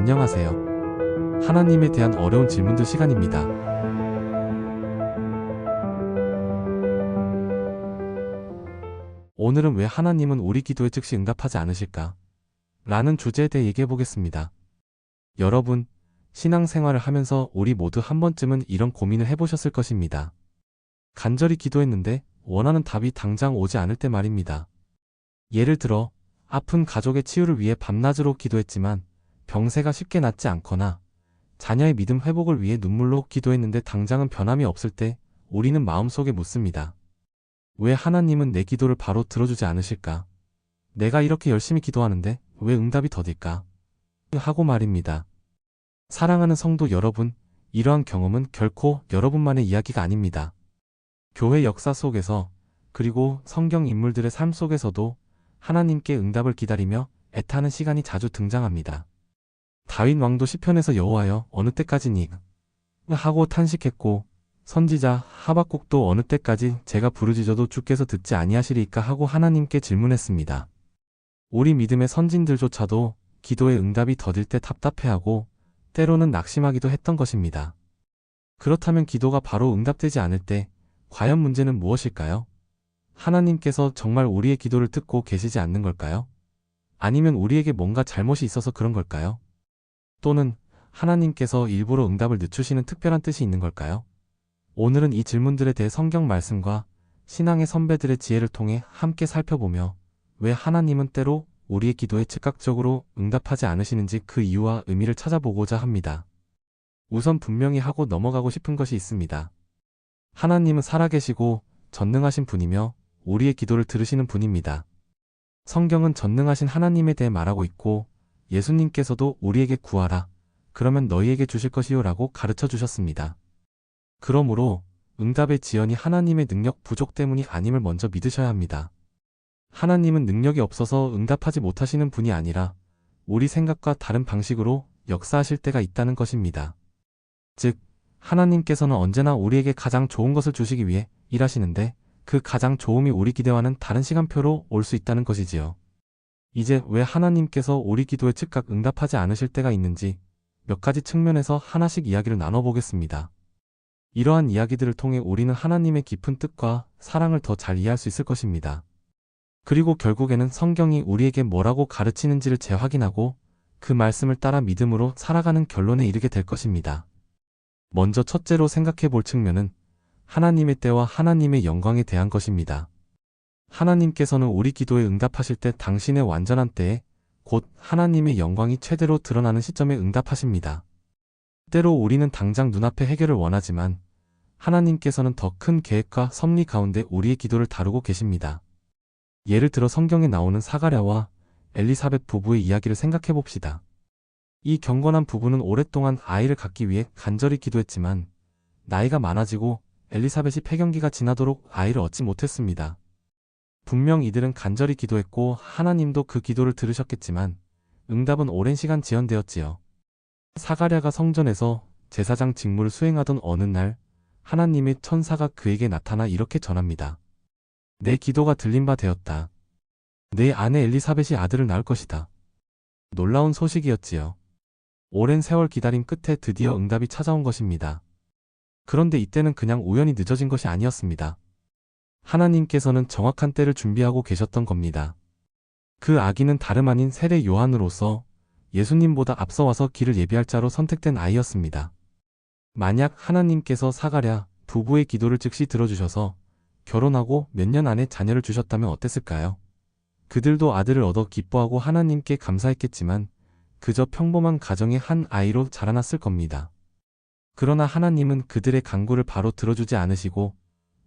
안녕하세요. 하나님에 대한 어려운 질문들 시간입니다. 오늘은 왜 하나님은 우리 기도에 즉시 응답하지 않으실까? 라는 주제에 대해 얘기해 보겠습니다. 여러분, 신앙생활을 하면서 우리 모두 한 번쯤은 이런 고민을 해보셨을 것입니다. 간절히 기도했는데 원하는 답이 당장 오지 않을 때 말입니다. 예를 들어, 아픈 가족의 치유를 위해 밤낮으로 기도했지만 병세가 쉽게 낫지 않거나 자녀의 믿음 회복을 위해 눈물로 기도했는데 당장은 변함이 없을 때 우리는 마음속에 묻습니다. 왜 하나님은 내 기도를 바로 들어주지 않으실까? 내가 이렇게 열심히 기도하는데 왜 응답이 더딜까? 하고 말입니다. 사랑하는 성도 여러분, 이러한 경험은 결코 여러분만의 이야기가 아닙니다. 교회 역사 속에서 그리고 성경 인물들의 삶 속에서도 하나님께 응답을 기다리며 애타는 시간이 자주 등장합니다. 다윗 왕도 시편에서 여호와여 어느 때까지니 하고 탄식했고, 선지자 하박국도 어느 때까지 제가 부르짖어도 주께서 듣지 아니하시리이까 하고 하나님께 질문했습니다. 우리 믿음의 선진들조차도 기도의 응답이 더딜 때 답답해하고 때로는 낙심하기도 했던 것입니다. 그렇다면 기도가 바로 응답되지 않을 때 과연 문제는 무엇일까요? 하나님께서 정말 우리의 기도를 듣고 계시지 않는 걸까요? 아니면 우리에게 뭔가 잘못이 있어서 그런 걸까요? 또는 하나님께서 일부러 응답을 늦추시는 특별한 뜻이 있는 걸까요? 오늘은 이 질문들에 대해 성경 말씀과 신앙의 선배들의 지혜를 통해 함께 살펴보며 왜 하나님은 때로 우리의 기도에 즉각적으로 응답하지 않으시는지 그 이유와 의미를 찾아보고자 합니다. 우선 분명히 하고 넘어가고 싶은 것이 있습니다. 하나님은 살아계시고 전능하신 분이며 우리의 기도를 들으시는 분입니다. 성경은 전능하신 하나님에 대해 말하고 있고 예수님께서도 우리에게 구하라, 그러면 너희에게 주실 것이요 라고 가르쳐 주셨습니다. 그러므로 응답의 지연이 하나님의 능력 부족 때문이 아님을 먼저 믿으셔야 합니다. 하나님은 능력이 없어서 응답하지 못하시는 분이 아니라 우리 생각과 다른 방식으로 역사하실 때가 있다는 것입니다. 즉, 하나님께서는 언제나 우리에게 가장 좋은 것을 주시기 위해 일하시는데 그 가장 좋음이 우리 기대와는 다른 시간표로 올 수 있다는 것이지요. 이제 왜 하나님께서 우리 기도에 즉각 응답하지 않으실 때가 있는지 몇 가지 측면에서 하나씩 이야기를 나눠보겠습니다. 이러한 이야기들을 통해 우리는 하나님의 깊은 뜻과 사랑을 더 잘 이해할 수 있을 것입니다. 그리고 결국에는 성경이 우리에게 뭐라고 가르치는지를 재확인하고 그 말씀을 따라 믿음으로 살아가는 결론에 이르게 될 것입니다. 먼저 첫째로 생각해 볼 측면은 하나님의 때와 하나님의 영광에 대한 것입니다. 하나님께서는 우리 기도에 응답하실 때 당신의 완전한 때에 곧 하나님의 영광이 최대로 드러나는 시점에 응답하십니다. 때로 우리는 당장 눈앞의 해결을 원하지만 하나님께서는 더 큰 계획과 섭리 가운데 우리의 기도를 다루고 계십니다. 예를 들어 성경에 나오는 사가랴와 엘리사벳 부부의 이야기를 생각해 봅시다. 이 경건한 부부는 오랫동안 아이를 갖기 위해 간절히 기도했지만 나이가 많아지고 엘리사벳이 폐경기가 지나도록 아이를 얻지 못했습니다. 분명 이들은 간절히 기도했고 하나님도 그 기도를 들으셨겠지만 응답은 오랜 시간 지연되었지요. 사가랴가 성전에서 제사장 직무를 수행하던 어느 날 하나님의 천사가 그에게 나타나 이렇게 전합니다. 내 기도가 들린 바 되었다. 내 아내 엘리사벳이 아들을 낳을 것이다. 놀라운 소식이었지요. 오랜 세월 기다림 끝에 드디어 응답이 찾아온 것입니다. 그런데 이때는 그냥 우연히 늦어진 것이 아니었습니다. 하나님께서는 정확한 때를 준비하고 계셨던 겁니다. 그 아기는 다름 아닌 세례 요한으로서 예수님보다 앞서 와서 길을 예비할 자로 선택된 아이였습니다. 만약 하나님께서 사가랴 부부의 기도를 즉시 들어주셔서 결혼하고 몇 년 안에 자녀를 주셨다면 어땠을까요? 그들도 아들을 얻어 기뻐하고 하나님께 감사했겠지만 그저 평범한 가정의 한 아이로 자라났을 겁니다. 그러나 하나님은 그들의 간구를 바로 들어주지 않으시고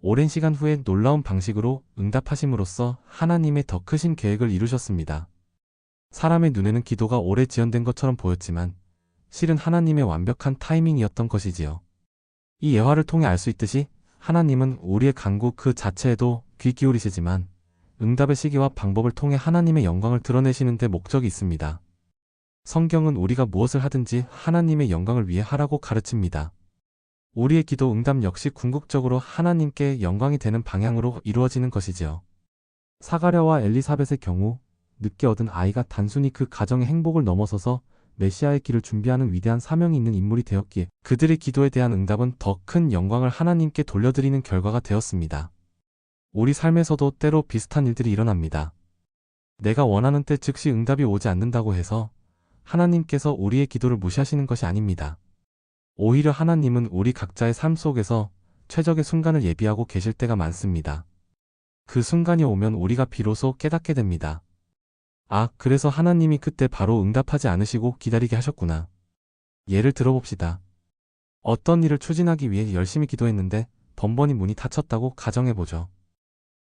오랜 시간 후에 놀라운 방식으로 응답하심으로써 하나님의 더 크신 계획을 이루셨습니다. 사람의 눈에는 기도가 오래 지연된 것처럼 보였지만 실은 하나님의 완벽한 타이밍이었던 것이지요. 이 예화를 통해 알 수 있듯이 하나님은 우리의 간구 그 자체에도 귀 기울이시지만 응답의 시기와 방법을 통해 하나님의 영광을 드러내시는 데 목적이 있습니다. 성경은 우리가 무엇을 하든지 하나님의 영광을 위해 하라고 가르칩니다. 우리의 기도 응답 역시 궁극적으로 하나님께 영광이 되는 방향으로 이루어지는 것이지요. 사가랴와 엘리사벳의 경우 늦게 얻은 아이가 단순히 그 가정의 행복을 넘어서서 메시아의 길을 준비하는 위대한 사명이 있는 인물이 되었기에 그들의 기도에 대한 응답은 더 큰 영광을 하나님께 돌려드리는 결과가 되었습니다. 우리 삶에서도 때로 비슷한 일들이 일어납니다. 내가 원하는 때 즉시 응답이 오지 않는다고 해서 하나님께서 우리의 기도를 무시하시는 것이 아닙니다. 오히려 하나님은 우리 각자의 삶 속에서 최적의 순간을 예비하고 계실 때가 많습니다. 그 순간이 오면 우리가 비로소 깨닫게 됩니다. 아, 그래서 하나님이 그때 바로 응답하지 않으시고 기다리게 하셨구나. 예를 들어봅시다. 어떤 일을 추진하기 위해 열심히 기도했는데 번번이 문이 닫혔다고 가정해보죠.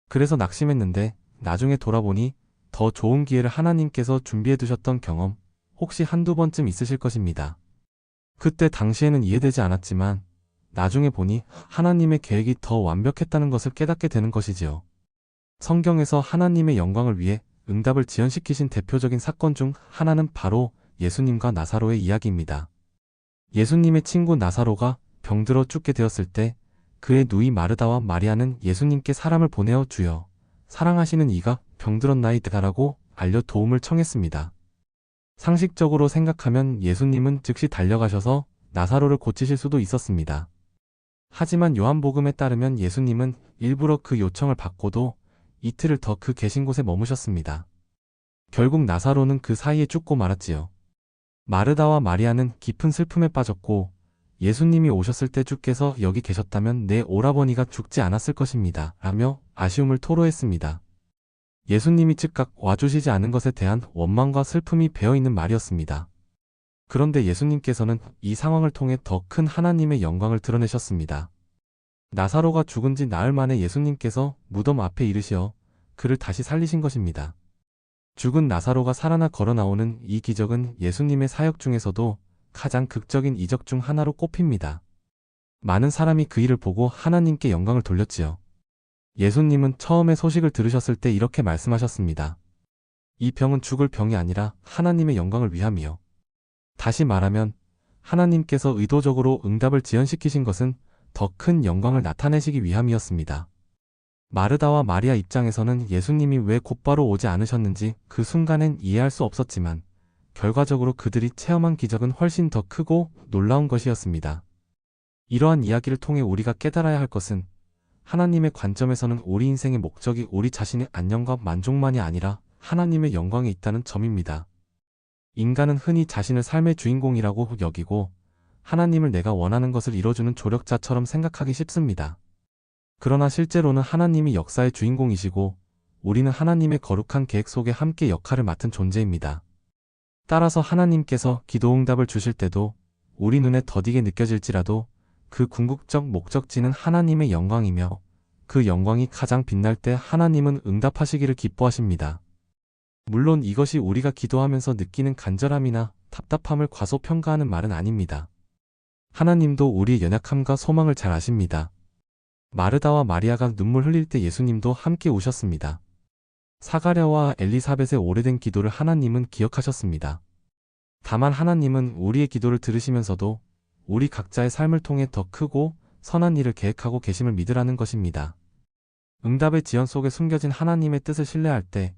그래서 낙심했는데 나중에 돌아보니 더 좋은 기회를 하나님께서 준비해 두셨던 경험 혹시 한두 번쯤 있으실 것입니다. 그때 당시에는 이해되지 않았지만 나중에 보니 하나님의 계획이 더 완벽했다는 것을 깨닫게 되는 것이지요. 성경에서 하나님의 영광을 위해 응답을 지연시키신 대표적인 사건 중 하나는 바로 예수님과 나사로의 이야기입니다. 예수님의 친구 나사로가 병들어 죽게 되었을 때 그의 누이 마르다와 마리아는 예수님께 사람을 보내어 주여, 사랑하시는 이가 병들었나이다라고 알려 도움을 청했습니다. 상식적으로 생각하면 예수님은 즉시 달려가셔서 나사로를 고치실 수도 있었습니다. 하지만 요한복음에 따르면 예수님은 일부러 그 요청을 받고도 이틀을 더 그 계신 곳에 머무셨습니다. 결국 나사로는 그 사이에 죽고 말았지요. 마르다와 마리아는 깊은 슬픔에 빠졌고 예수님이 오셨을 때 주께서 여기 계셨다면 내 오라버니가 죽지 않았을 것입니다. 라며 아쉬움을 토로했습니다. 예수님이 즉각 와주시지 않은 것에 대한 원망과 슬픔이 배어있는 말이었습니다. 그런데 예수님께서는 이 상황을 통해 더 큰 하나님의 영광을 드러내셨습니다. 나사로가 죽은 지 나흘 만에 예수님께서 무덤 앞에 이르시어 그를 다시 살리신 것입니다. 죽은 나사로가 살아나 걸어 나오는 이 기적은 예수님의 사역 중에서도 가장 극적인 이적 중 하나로 꼽힙니다. 많은 사람이 그 일을 보고 하나님께 영광을 돌렸지요. 예수님은 처음에 소식을 들으셨을 때 이렇게 말씀하셨습니다. 이 병은 죽을 병이 아니라 하나님의 영광을 위함이요. 다시 말하면 하나님께서 의도적으로 응답을 지연시키신 것은 더 큰 영광을 나타내시기 위함이었습니다. 마르다와 마리아 입장에서는 예수님이 왜 곧바로 오지 않으셨는지 그 순간엔 이해할 수 없었지만 결과적으로 그들이 체험한 기적은 훨씬 더 크고 놀라운 것이었습니다. 이러한 이야기를 통해 우리가 깨달아야 할 것은 하나님의 관점에서는 우리 인생의 목적이 우리 자신의 안녕과 만족만이 아니라 하나님의 영광에 있다는 점입니다. 인간은 흔히 자신을 삶의 주인공이라고 여기고 하나님을 내가 원하는 것을 이뤄주는 조력자처럼 생각하기 쉽습니다. 그러나 실제로는 하나님이 역사의 주인공이시고 우리는 하나님의 거룩한 계획 속에 함께 역할을 맡은 존재입니다. 따라서 하나님께서 기도응답을 주실 때도 우리 눈에 더디게 느껴질지라도 그 궁극적 목적지는 하나님의 영광이며 그 영광이 가장 빛날 때 하나님은 응답하시기를 기뻐하십니다. 물론 이것이 우리가 기도하면서 느끼는 간절함이나 답답함을 과소평가하는 말은 아닙니다. 하나님도 우리의 연약함과 소망을 잘 아십니다. 마르다와 마리아가 눈물 흘릴 때 예수님도 함께 우셨습니다. 사가랴와 엘리사벳의 오래된 기도를 하나님은 기억하셨습니다. 다만 하나님은 우리의 기도를 들으시면서도 우리 각자의 삶을 통해 더 크고 선한 일을 계획하고 계심을 믿으라는 것입니다. 응답의 지연 속에 숨겨진 하나님의 뜻을 신뢰할 때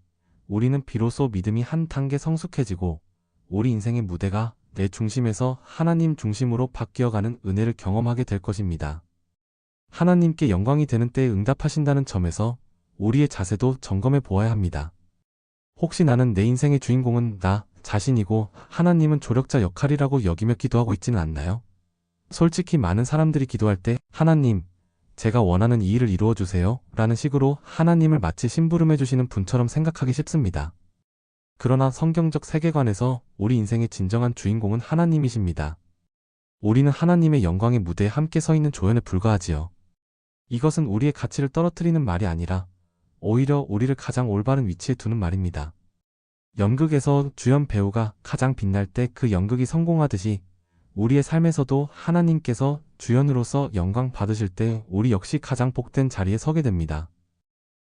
우리는 비로소 믿음이 한 단계 성숙해지고 우리 인생의 무대가 내 중심에서 하나님 중심으로 바뀌어가는 은혜를 경험하게 될 것입니다. 하나님께 영광이 되는 때에 응답하신다는 점에서 우리의 자세도 점검해 보아야 합니다. 혹시 나는 내 인생의 주인공은 나 자신이고 하나님은 조력자 역할이라고 여기며 기도하고 있지는 않나요? 솔직히 많은 사람들이 기도할 때 하나님, 제가 원하는 이 일을 이루어 주세요 라는 식으로 하나님을 마치 심부름해 주시는 분처럼 생각하기 쉽습니다. 그러나 성경적 세계관에서 우리 인생의 진정한 주인공은 하나님이십니다. 우리는 하나님의 영광의 무대에 함께 서 있는 조연에 불과하지요. 이것은 우리의 가치를 떨어뜨리는 말이 아니라 오히려 우리를 가장 올바른 위치에 두는 말입니다. 연극에서 주연 배우가 가장 빛날 때 그 연극이 성공하듯이 우리의 삶에서도 하나님께서 주연으로서 영광 받으실 때 우리 역시 가장 복된 자리에 서게 됩니다.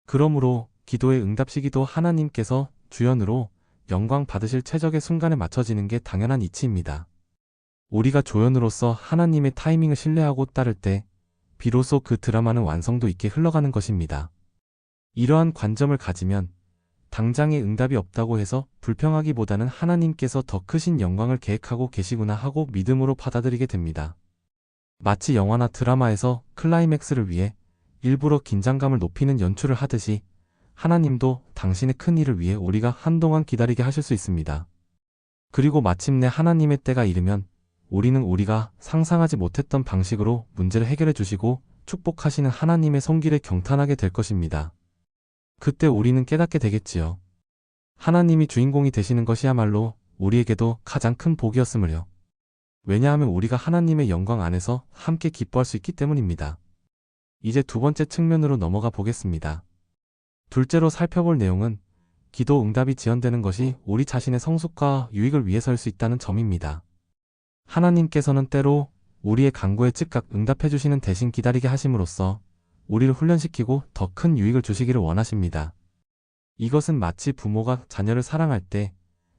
그러므로 기도의 응답 시기도 하나님께서 주연으로 영광 받으실 최적의 순간에 맞춰지는 게 당연한 이치입니다. 우리가 조연으로서 하나님의 타이밍을 신뢰하고 따를 때 비로소 그 드라마는 완성도 있게 흘러가는 것입니다. 이러한 관점을 가지면 당장의 응답이 없다고 해서 불평하기보다는 하나님께서 더 크신 영광을 계획하고 계시구나 하고 믿음으로 받아들이게 됩니다. 마치 영화나 드라마에서 클라이맥스를 위해 일부러 긴장감을 높이는 연출을 하듯이 하나님도 당신의 큰 일을 위해 우리가 한동안 기다리게 하실 수 있습니다. 그리고 마침내 하나님의 때가 이르면 우리는 우리가 상상하지 못했던 방식으로 문제를 해결해 주시고 축복하시는 하나님의 손길에 경탄하게 될 것입니다. 그때 우리는 깨닫게 되겠지요. 하나님이 주인공이 되시는 것이야말로 우리에게도 가장 큰 복이었으므요. 왜냐하면 우리가 하나님의 영광 안에서 함께 기뻐할 수 있기 때문입니다. 이제 두 번째 측면으로 넘어가 보겠습니다. 둘째로 살펴볼 내용은 기도 응답이 지연되는 것이 우리 자신의 성숙과 유익을 위해서일 수 있다는 점입니다. 하나님께서는 때로 우리의 간구에 즉각 응답해 주시는 대신 기다리게 하심으로써 우리를 훈련시키고 더 큰 유익을 주시기를 원하십니다. 이것은 마치 부모가 자녀를 사랑할 때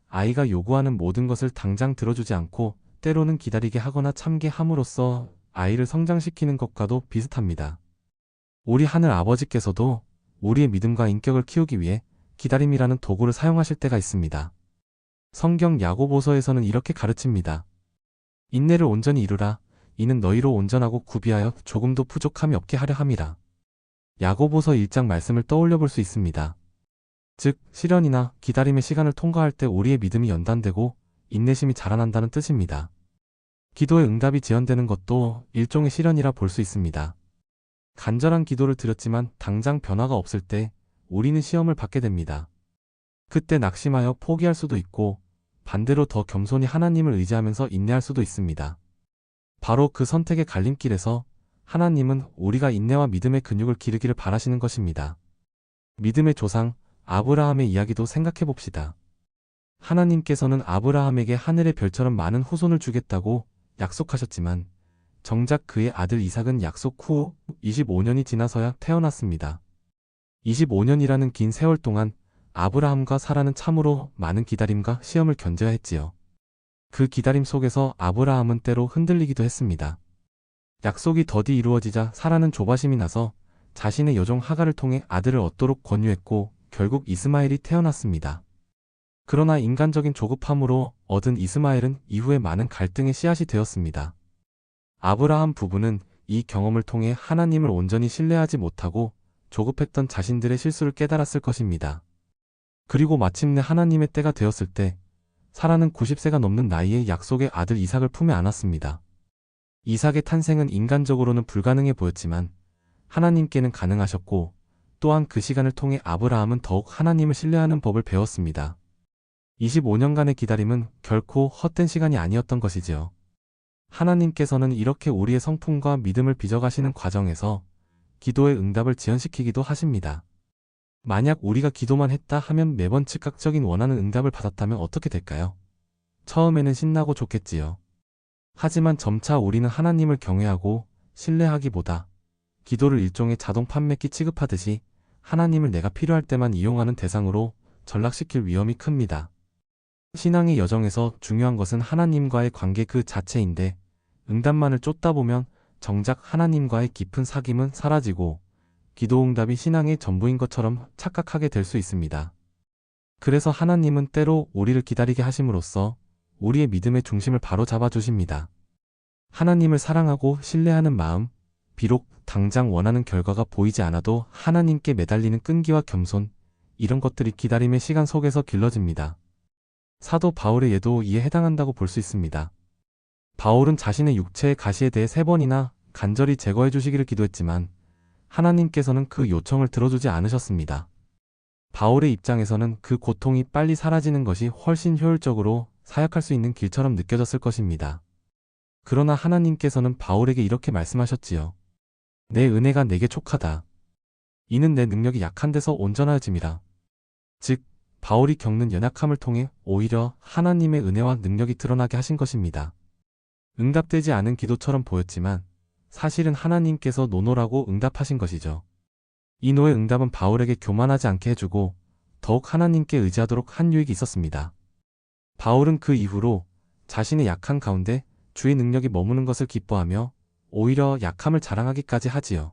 아이가 요구하는 모든 것을 당장 들어주지 않고 때로는 기다리게 하거나 참게 함으로써 아이를 성장시키는 것과도 비슷합니다. 우리 하늘 아버지께서도 우리의 믿음과 인격을 키우기 위해 기다림이라는 도구를 사용하실 때가 있습니다. 성경 야고보서에서는 이렇게 가르칩니다. 인내를 온전히 이루라. 이는 너희로 온전하고 구비하여 조금도 부족함이 없게 하려 함이라. 야고보서 1장 말씀을 떠올려 볼 수 있습니다. 즉, 시련이나 기다림의 시간을 통과할 때 우리의 믿음이 연단되고 인내심이 자라난다는 뜻입니다. 기도의 응답이 지연되는 것도 일종의 시련이라 볼 수 있습니다. 간절한 기도를 드렸지만 당장 변화가 없을 때 우리는 시험을 받게 됩니다. 그때 낙심하여 포기할 수도 있고 반대로 더 겸손히 하나님을 의지하면서 인내할 수도 있습니다. 바로 그 선택의 갈림길에서 하나님은 우리가 인내와 믿음의 근육을 기르기를 바라시는 것입니다. 믿음의 조상 아브라함의 이야기도 생각해 봅시다. 하나님께서는 아브라함에게 하늘의 별처럼 많은 후손을 주겠다고 약속하셨지만 정작 그의 아들 이삭은 약속 후 25년이 지나서야 태어났습니다. 25년이라는 긴 세월 동안 아브라함과 사라는 참으로 많은 기다림과 시험을 견뎌야 했지요. 그 기다림 속에서 아브라함은 때로 흔들리기도 했습니다. 약속이 더디 이루어지자 사라는 조바심이 나서 자신의 여종 하갈을 통해 아들을 얻도록 권유했고 결국 이스마엘이 태어났습니다. 그러나 인간적인 조급함으로 얻은 이스마엘은 이후에 많은 갈등의 씨앗이 되었습니다. 아브라함 부부는 이 경험을 통해 하나님을 온전히 신뢰하지 못하고 조급했던 자신들의 실수를 깨달았을 것입니다. 그리고 마침내 하나님의 때가 되었을 때 사라는 90세가 넘는 나이에 약속의 아들 이삭을 품에 안았습니다. 이삭의 탄생은 인간적으로는 불가능해 보였지만 하나님께는 가능하셨고 또한 그 시간을 통해 아브라함은 더욱 하나님을 신뢰하는 법을 배웠습니다. 25년간의 기다림은 결코 헛된 시간이 아니었던 것이지요. 하나님께서는 이렇게 우리의 성품과 믿음을 빚어가시는 과정에서 기도의 응답을 지연시키기도 하십니다. 만약 우리가 기도만 했다 하면 매번 즉각적인 원하는 응답을 받았다면 어떻게 될까요? 처음에는 신나고 좋겠지요. 하지만 점차 우리는 하나님을 경외하고 신뢰하기보다 기도를 일종의 자동 판매기 취급하듯이 하나님을 내가 필요할 때만 이용하는 대상으로 전락시킬 위험이 큽니다. 신앙의 여정에서 중요한 것은 하나님과의 관계 그 자체인데 응답만을 쫓다 보면 정작 하나님과의 깊은 사귐은 사라지고 기도 응답이 신앙의 전부인 것처럼 착각하게 될 수 있습니다. 그래서 하나님은 때로 우리를 기다리게 하심으로써 우리의 믿음의 중심을 바로 잡아주십니다. 하나님을 사랑하고 신뢰하는 마음, 비록 당장 원하는 결과가 보이지 않아도 하나님께 매달리는 끈기와 겸손, 이런 것들이 기다림의 시간 속에서 길러집니다. 사도 바울의 예도 이에 해당한다고 볼 수 있습니다. 바울은 자신의 육체의 가시에 대해 3번이나 간절히 제거해 주시기를 기도했지만 하나님께서는 그 요청을 들어주지 않으셨습니다. 바울의 입장에서는 그 고통이 빨리 사라지는 것이 훨씬 효율적으로 사역할 수 있는 길처럼 느껴졌을 것입니다. 그러나 하나님께서는 바울에게 이렇게 말씀하셨지요. 내 은혜가 내게 족하다. 이는 내 능력이 약한 데서 온전하여짐이라. 즉, 바울이 겪는 연약함을 통해 오히려 하나님의 은혜와 능력이 드러나게 하신 것입니다. 응답되지 않은 기도처럼 보였지만 사실은 하나님께서 노노라고 응답하신 것이죠. 이 노의 응답은 바울에게 교만하지 않게 해주고 더욱 하나님께 의지하도록 한 유익이 있었습니다. 바울은 그 이후로 자신의 약한 가운데 주의 능력이 머무는 것을 기뻐하며 오히려 약함을 자랑하기까지 하지요.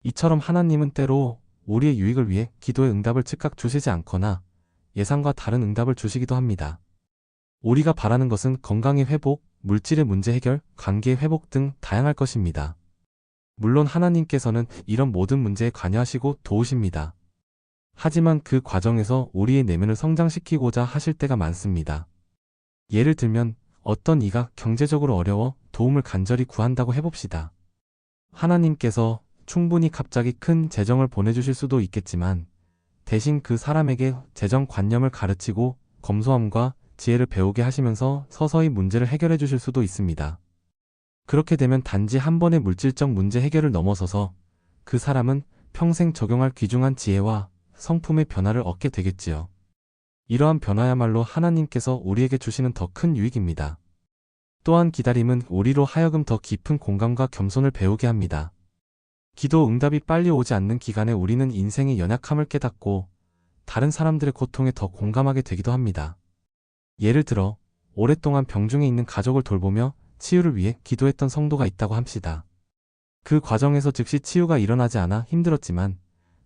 이처럼 하나님은 때로 우리의 유익을 위해 기도의 응답을 즉각 주시지 않거나 예상과 다른 응답을 주시기도 합니다. 우리가 바라는 것은 건강의 회복, 물질의 문제 해결, 관계의 회복 등 다양할 것입니다. 물론 하나님께서는 이런 모든 문제에 관여하시고 도우십니다. 하지만 그 과정에서 우리의 내면을 성장시키고자 하실 때가 많습니다. 예를 들면 어떤 이가 경제적으로 어려워 도움을 간절히 구한다고 해봅시다. 하나님께서 충분히 갑자기 큰 재정을 보내주실 수도 있겠지만 대신 그 사람에게 재정관념을 가르치고 검소함과 지혜를 배우게 하시면서 서서히 문제를 해결해 주실 수도 있습니다. 그렇게 되면 단지 한 번의 물질적 문제 해결을 넘어서서 그 사람은 평생 적용할 귀중한 지혜와 성품의 변화를 얻게 되겠지요. 이러한 변화야말로 하나님께서 우리에게 주시는 더 큰 유익입니다. 또한 기다림은 우리로 하여금 더 깊은 공감과 겸손을 배우게 합니다. 기도 응답이 빨리 오지 않는 기간에 우리는 인생의 연약함을 깨닫고 다른 사람들의 고통에 더 공감하게 되기도 합니다. 예를 들어 오랫동안 병중에 있는 가족을 돌보며 치유를 위해 기도했던 성도가 있다고 합시다. 그 과정에서 즉시 치유가 일어나지 않아 힘들었지만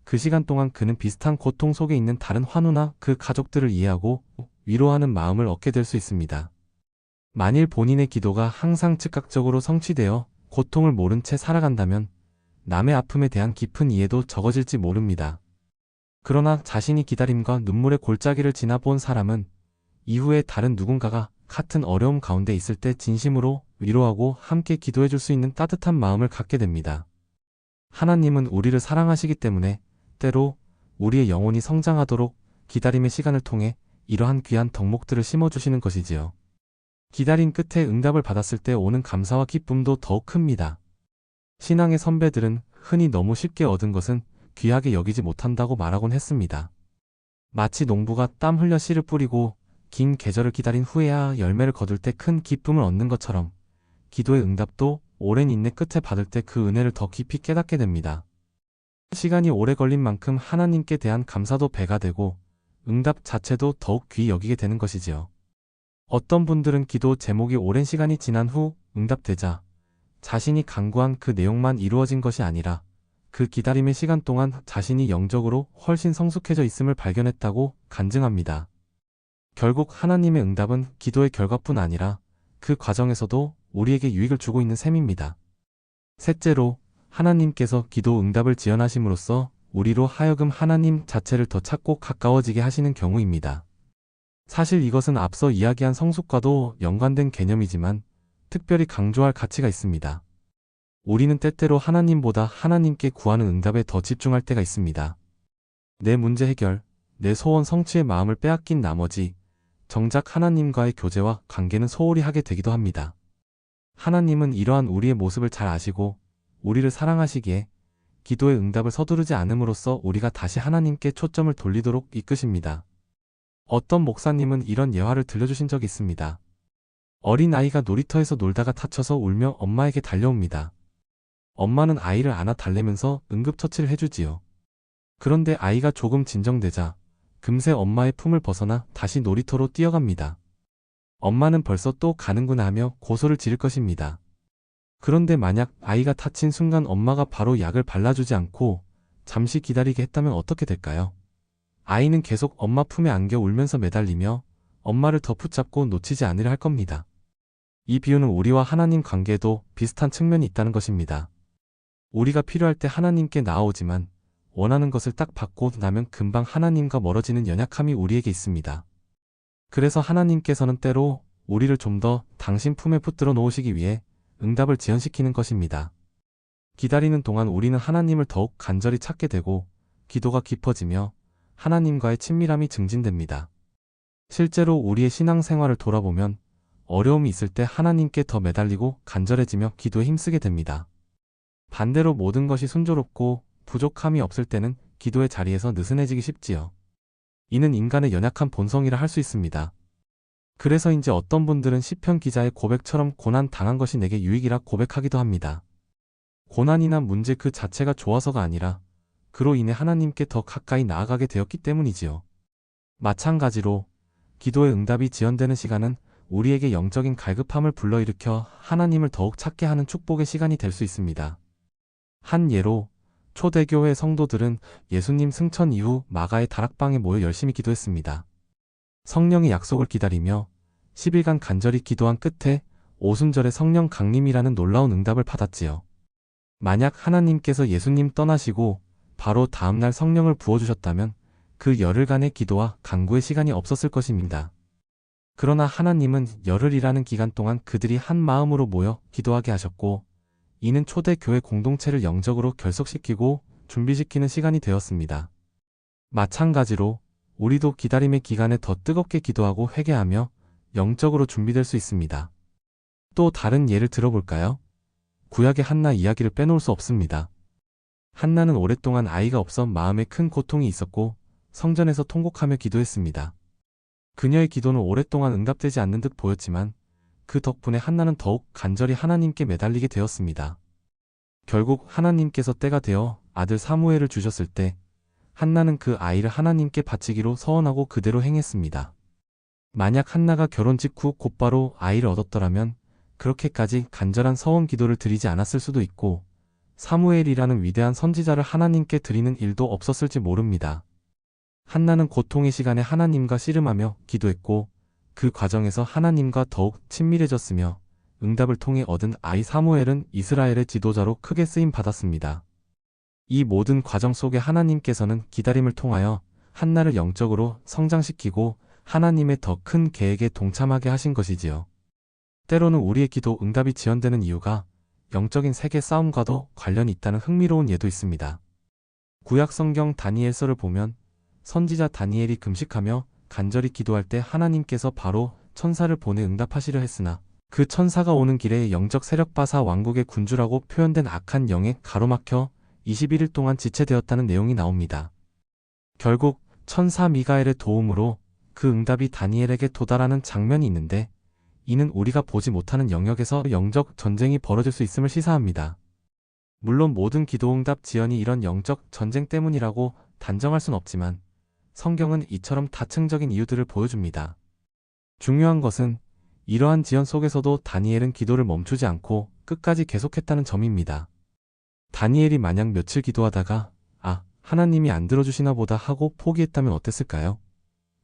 그 시간 동안 그는 비슷한 고통 속에 있는 다른 환우나 그 가족들을 이해하고 위로하는 마음을 얻게 될 수 있습니다. 만일 본인의 기도가 항상 즉각적으로 성취되어 고통을 모른 채 살아간다면 남의 아픔에 대한 깊은 이해도 적어질지 모릅니다. 그러나 자신이 기다림과 눈물의 골짜기를 지나본 사람은 이후에 다른 누군가가 같은 어려움 가운데 있을 때 진심으로 위로하고 함께 기도해 줄 수 있는 따뜻한 마음을 갖게 됩니다. 하나님은 우리를 사랑하시기 때문에 때로 우리의 영혼이 성장하도록 기다림의 시간을 통해 이러한 귀한 덕목들을 심어주시는 것이지요. 기다림 끝에 응답을 받았을 때 오는 감사와 기쁨도 더욱 큽니다. 신앙의 선배들은 흔히 너무 쉽게 얻은 것은 귀하게 여기지 못한다고 말하곤 했습니다. 마치 농부가 땀 흘려 씨를 뿌리고 긴 계절을 기다린 후에야 열매를 거둘 때 큰 기쁨을 얻는 것처럼 기도의 응답도 오랜 인내 끝에 받을 때 그 은혜를 더 깊이 깨닫게 됩니다. 시간이 오래 걸린 만큼 하나님께 대한 감사도 배가 되고 응답 자체도 더욱 귀히 여기게 되는 것이지요. 어떤 분들은 기도 제목이 오랜 시간이 지난 후 응답되자 자신이 간구한 그 내용만 이루어진 것이 아니라 그 기다림의 시간 동안 자신이 영적으로 훨씬 성숙해져 있음을 발견했다고 간증합니다. 결국 하나님의 응답은 기도의 결과뿐 아니라 그 과정에서도 우리에게 유익을 주고 있는 셈입니다. 셋째로, 하나님께서 기도 응답을 지연하심으로써 우리로 하여금 하나님 자체를 더 찾고 가까워지게 하시는 경우입니다. 사실 이것은 앞서 이야기한 성숙과도 연관된 개념이지만 특별히 강조할 가치가 있습니다. 우리는 때때로 하나님보다 하나님께 구하는 응답에 더 집중할 때가 있습니다. 내 문제 해결, 내 소원 성취의 마음을 빼앗긴 나머지 정작 하나님과의 교제와 관계는 소홀히 하게 되기도 합니다. 하나님은 이러한 우리의 모습을 잘 아시고 우리를 사랑하시기에 기도의 응답을 서두르지 않음으로써 우리가 다시 하나님께 초점을 돌리도록 이끄십니다. 어떤 목사님은 이런 예화를 들려주신 적이 있습니다. 어린 아이가 놀이터에서 놀다가 다쳐서 울며 엄마에게 달려옵니다. 엄마는 아이를 안아 달래면서 응급처치를 해주지요. 그런데 아이가 조금 진정되자 금세 엄마의 품을 벗어나 다시 놀이터로 뛰어갑니다. 엄마는 벌써 또 가는구나 하며 고소를 지를 것입니다. 그런데 만약 아이가 다친 순간 엄마가 바로 약을 발라주지 않고 잠시 기다리게 했다면 어떻게 될까요? 아이는 계속 엄마 품에 안겨 울면서 매달리며 엄마를 더 붙잡고 놓치지 않으려 할 겁니다. 이 비유는 우리와 하나님 관계에도 비슷한 측면이 있다는 것입니다. 우리가 필요할 때 하나님께 나아오지만 원하는 것을 딱 받고 나면 금방 하나님과 멀어지는 연약함이 우리에게 있습니다. 그래서 하나님께서는 때로 우리를 좀 더 당신 품에 붙들어 놓으시기 위해 응답을 지연시키는 것입니다. 기다리는 동안 우리는 하나님을 더욱 간절히 찾게 되고 기도가 깊어지며 하나님과의 친밀함이 증진됩니다. 실제로 우리의 신앙생활을 돌아보면 어려움이 있을 때 하나님께 더 매달리고 간절해지며 기도에 힘쓰게 됩니다. 반대로 모든 것이 순조롭고 부족함이 없을 때는 기도의 자리에서 느슨해지기 쉽지요. 이는 인간의 연약한 본성이라 할 수 있습니다. 그래서인지 어떤 분들은 시편 기자의 고백처럼 고난 당한 것이 내게 유익이라 고백하기도 합니다. 고난이나 문제 그 자체가 좋아서가 아니라 그로 인해 하나님께 더 가까이 나아가게 되었기 때문이지요. 마찬가지로 기도의 응답이 지연되는 시간은 우리에게 영적인 갈급함을 불러일으켜 하나님을 더욱 찾게 하는 축복의 시간이 될 수 있습니다. 한 예로 초대교회 성도들은 예수님 승천 이후 마가의 다락방에 모여 열심히 기도했습니다. 성령의 약속을 기다리며 10일간 간절히 기도한 끝에 오순절에 성령 강림이라는 놀라운 응답을 받았지요. 만약 하나님께서 예수님 떠나시고 바로 다음날 성령을 부어주셨다면 그 열흘간의 기도와 간구의 시간이 없었을 것입니다. 그러나 하나님은 열흘이라는 기간 동안 그들이 한 마음으로 모여 기도하게 하셨고, 이는 초대교회 공동체를 영적으로 결속시키고 준비시키는 시간이 되었습니다. 마찬가지로 우리도 기다림의 기간에 더 뜨겁게 기도하고 회개하며 영적으로 준비될 수 있습니다. 또 다른 예를 들어볼까요? 구약의 한나 이야기를 빼놓을 수 없습니다. 한나는 오랫동안 아이가 없어 마음에 큰 고통이 있었고 성전에서 통곡하며 기도했습니다. 그녀의 기도는 오랫동안 응답되지 않는 듯 보였지만 그 덕분에 한나는 더욱 간절히 하나님께 매달리게 되었습니다. 결국 하나님께서 때가 되어 아들 사무엘을 주셨을 때 한나는 그 아이를 하나님께 바치기로 서원하고 그대로 행했습니다. 만약 한나가 결혼 직후 곧바로 아이를 얻었더라면 그렇게까지 간절한 서원 기도를 드리지 않았을 수도 있고 사무엘이라는 위대한 선지자를 하나님께 드리는 일도 없었을지 모릅니다. 한나는 고통의 시간에 하나님과 씨름하며 기도했고 그 과정에서 하나님과 더욱 친밀해졌으며 응답을 통해 얻은 아이 사무엘은 이스라엘의 지도자로 크게 쓰임 받았습니다. 이 모든 과정 속에 하나님께서는 기다림을 통하여 한나를 영적으로 성장시키고 하나님의 더 큰 계획에 동참하게 하신 것이지요. 때로는 우리의 기도 응답이 지연되는 이유가 영적인 세계 싸움과도 관련이 있다는 흥미로운 예도 있습니다. 구약 성경 다니엘서를 보면 선지자 다니엘이 금식하며 간절히 기도할 때 하나님께서 바로 천사를 보내 응답하시려 했으나 그 천사가 오는 길에 영적 세력 바사 왕국의 군주라고 표현된 악한 영에 가로막혀 21일 동안 지체되었다는 내용이 나옵니다. 결국 천사 미가엘의 도움으로 그 응답이 다니엘에게 도달하는 장면이 있는데 이는 우리가 보지 못하는 영역에서 영적 전쟁이 벌어질 수 있음을 시사합니다. 물론 모든 기도응답 지연이 이런 영적 전쟁 때문이라고 단정할 순 없지만 성경은 이처럼 다층적인 이유들을 보여줍니다. 중요한 것은 이러한 지연 속에서도 다니엘은 기도를 멈추지 않고 끝까지 계속했다는 점입니다. 다니엘이 만약 며칠 기도하다가 하나님이 안 들어주시나 보다 하고 포기했다면 어땠을까요?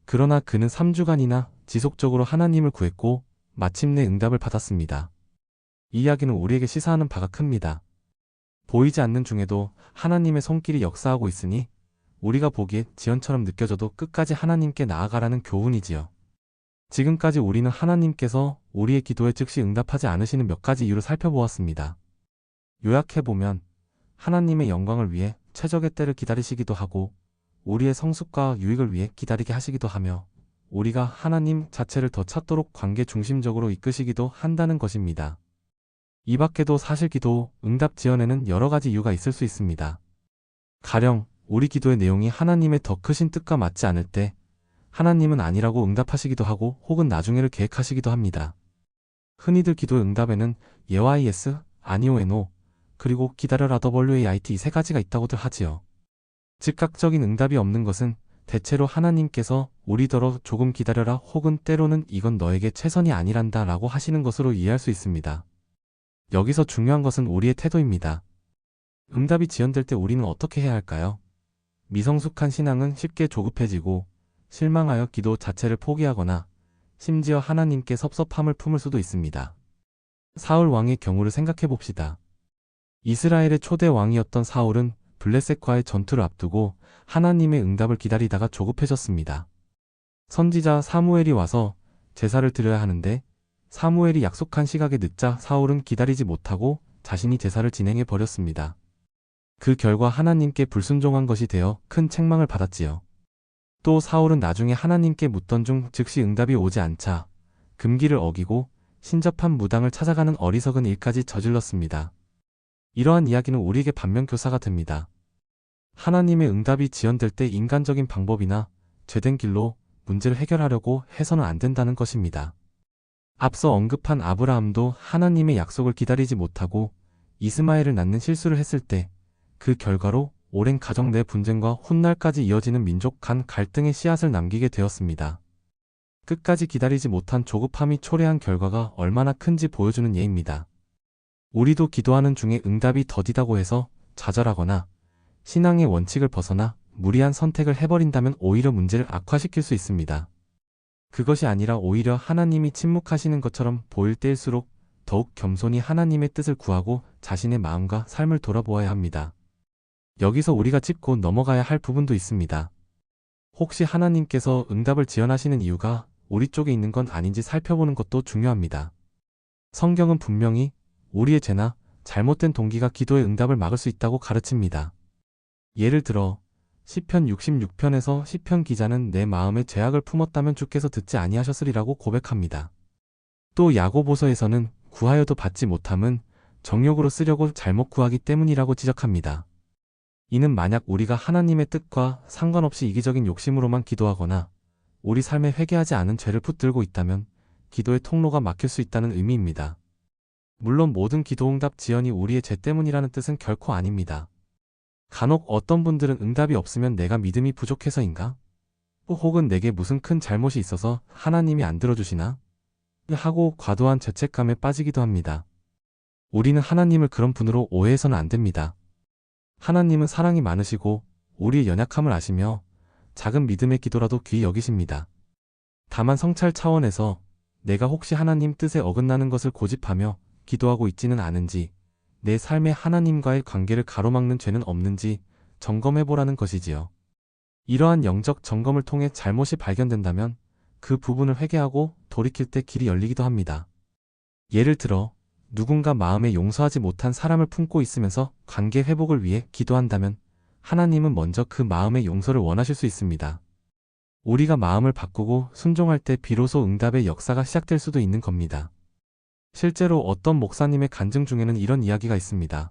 그러나 그는 3주간이나 지속적으로 하나님을 구했고 마침내 응답을 받았습니다. 이 이야기는 우리에게 시사하는 바가 큽니다. 보이지 않는 중에도 하나님의 손길이 역사하고 있으니 우리가 보기에 지연처럼 느껴져도 끝까지 하나님께 나아가라는 교훈이지요. 지금까지 우리는 하나님께서 우리의 기도에 즉시 응답하지 않으시는 몇 가지 이유를 살펴보았습니다. 요약해보면 하나님의 영광을 위해 최적의 때를 기다리시기도 하고 우리의 성숙과 유익을 위해 기다리게 하시기도 하며 우리가 하나님 자체를 더 찾도록 관계 중심적으로 이끄시기도 한다는 것입니다. 이 밖에도 사실 기도 응답 지연에는 여러 가지 이유가 있을 수 있습니다. 가령 우리 기도의 내용이 하나님의 더 크신 뜻과 맞지 않을 때 하나님은 아니라고 응답하시기도 하고 혹은 나중에를 계획하시기도 합니다. 흔히들 기도의 응답에는 yes, 아니오, no, 그리고 기다려라 WAIT 이 세 가지가 있다고들 하지요. 즉각적인 응답이 없는 것은 대체로 하나님께서 우리더러 조금 기다려라 혹은 때로는 이건 너에게 최선이 아니란다 라고 하시는 것으로 이해할 수 있습니다. 여기서 중요한 것은 우리의 태도입니다. 응답이 지연될 때 우리는 어떻게 해야 할까요? 미성숙한 신앙은 쉽게 조급해지고 실망하여 기도 자체를 포기하거나 심지어 하나님께 섭섭함을 품을 수도 있습니다. 사울 왕의 경우를 생각해 봅시다. 이스라엘의 초대 왕이었던 사울은 블레셋과의 전투를 앞두고 하나님의 응답을 기다리다가 조급해졌습니다. 선지자 사무엘이 와서 제사를 드려야 하는데 사무엘이 약속한 시각에 늦자 사울은 기다리지 못하고 자신이 제사를 진행해 버렸습니다. 그 결과 하나님께 불순종한 것이 되어 큰 책망을 받았지요. 또 사울은 나중에 하나님께 묻던 중 즉시 응답이 오지 않자 금기를 어기고 신접한 무당을 찾아가는 어리석은 일까지 저질렀습니다. 이러한 이야기는 우리에게 반면교사가 됩니다. 하나님의 응답이 지연될 때 인간적인 방법이나 죄된 길로 문제를 해결하려고 해서는 안 된다는 것입니다. 앞서 언급한 아브라함도 하나님의 약속을 기다리지 못하고 이스마엘을 낳는 실수를 했을 때 그 결과로 오랜 가정 내 분쟁과 훗날까지 이어지는 민족 간 갈등의 씨앗을 남기게 되었습니다. 끝까지 기다리지 못한 조급함이 초래한 결과가 얼마나 큰지 보여주는 예입니다. 우리도 기도하는 중에 응답이 더디다고 해서 좌절하거나 신앙의 원칙을 벗어나 무리한 선택을 해버린다면 오히려 문제를 악화시킬 수 있습니다. 그것이 아니라 오히려 하나님이 침묵하시는 것처럼 보일 때일수록 더욱 겸손히 하나님의 뜻을 구하고 자신의 마음과 삶을 돌아보아야 합니다. 여기서 우리가 짚고 넘어가야 할 부분도 있습니다. 혹시 하나님께서 응답을 지연하시는 이유가 우리 쪽에 있는 건 아닌지 살펴보는 것도 중요합니다. 성경은 분명히 우리의 죄나 잘못된 동기가 기도의 응답을 막을 수 있다고 가르칩니다. 예를 들어 시편 66편에서 시편 기자는 내 마음에 죄악을 품었다면 주께서 듣지 아니하셨으리라고 고백합니다. 또 야고보서에서는 구하여도 받지 못함은 정욕으로 쓰려고 잘못 구하기 때문이라고 지적합니다. 이는 만약 우리가 하나님의 뜻과 상관없이 이기적인 욕심으로만 기도하거나 우리 삶에 회개하지 않은 죄를 붙들고 있다면 기도의 통로가 막힐 수 있다는 의미입니다. 물론 모든 기도응답 지연이 우리의 죄 때문이라는 뜻은 결코 아닙니다. 간혹 어떤 분들은 응답이 없으면 내가 믿음이 부족해서인가? 혹은 내게 무슨 큰 잘못이 있어서 하나님이 안 들어주시나? 하고 과도한 죄책감에 빠지기도 합니다. 우리는 하나님을 그런 분으로 오해해서는 안 됩니다. 하나님은 사랑이 많으시고 우리의 연약함을 아시며 작은 믿음의 기도라도 귀히 여기십니다. 다만 성찰 차원에서 내가 혹시 하나님 뜻에 어긋나는 것을 고집하며 기도하고 있지는 않은지, 내 삶에 하나님과의 관계를 가로막는 죄는 없는지 점검해보라는 것이지요. 이러한 영적 점검을 통해 잘못이 발견된다면 그 부분을 회개하고 돌이킬 때 길이 열리기도 합니다. 예를 들어 누군가 마음에 용서하지 못한 사람을 품고 있으면서 관계 회복을 위해 기도한다면 하나님은 먼저 그 마음의 용서를 원하실 수 있습니다. 우리가 마음을 바꾸고 순종할 때 비로소 응답의 역사가 시작될 수도 있는 겁니다. 실제로 어떤 목사님의 간증 중에는 이런 이야기가 있습니다.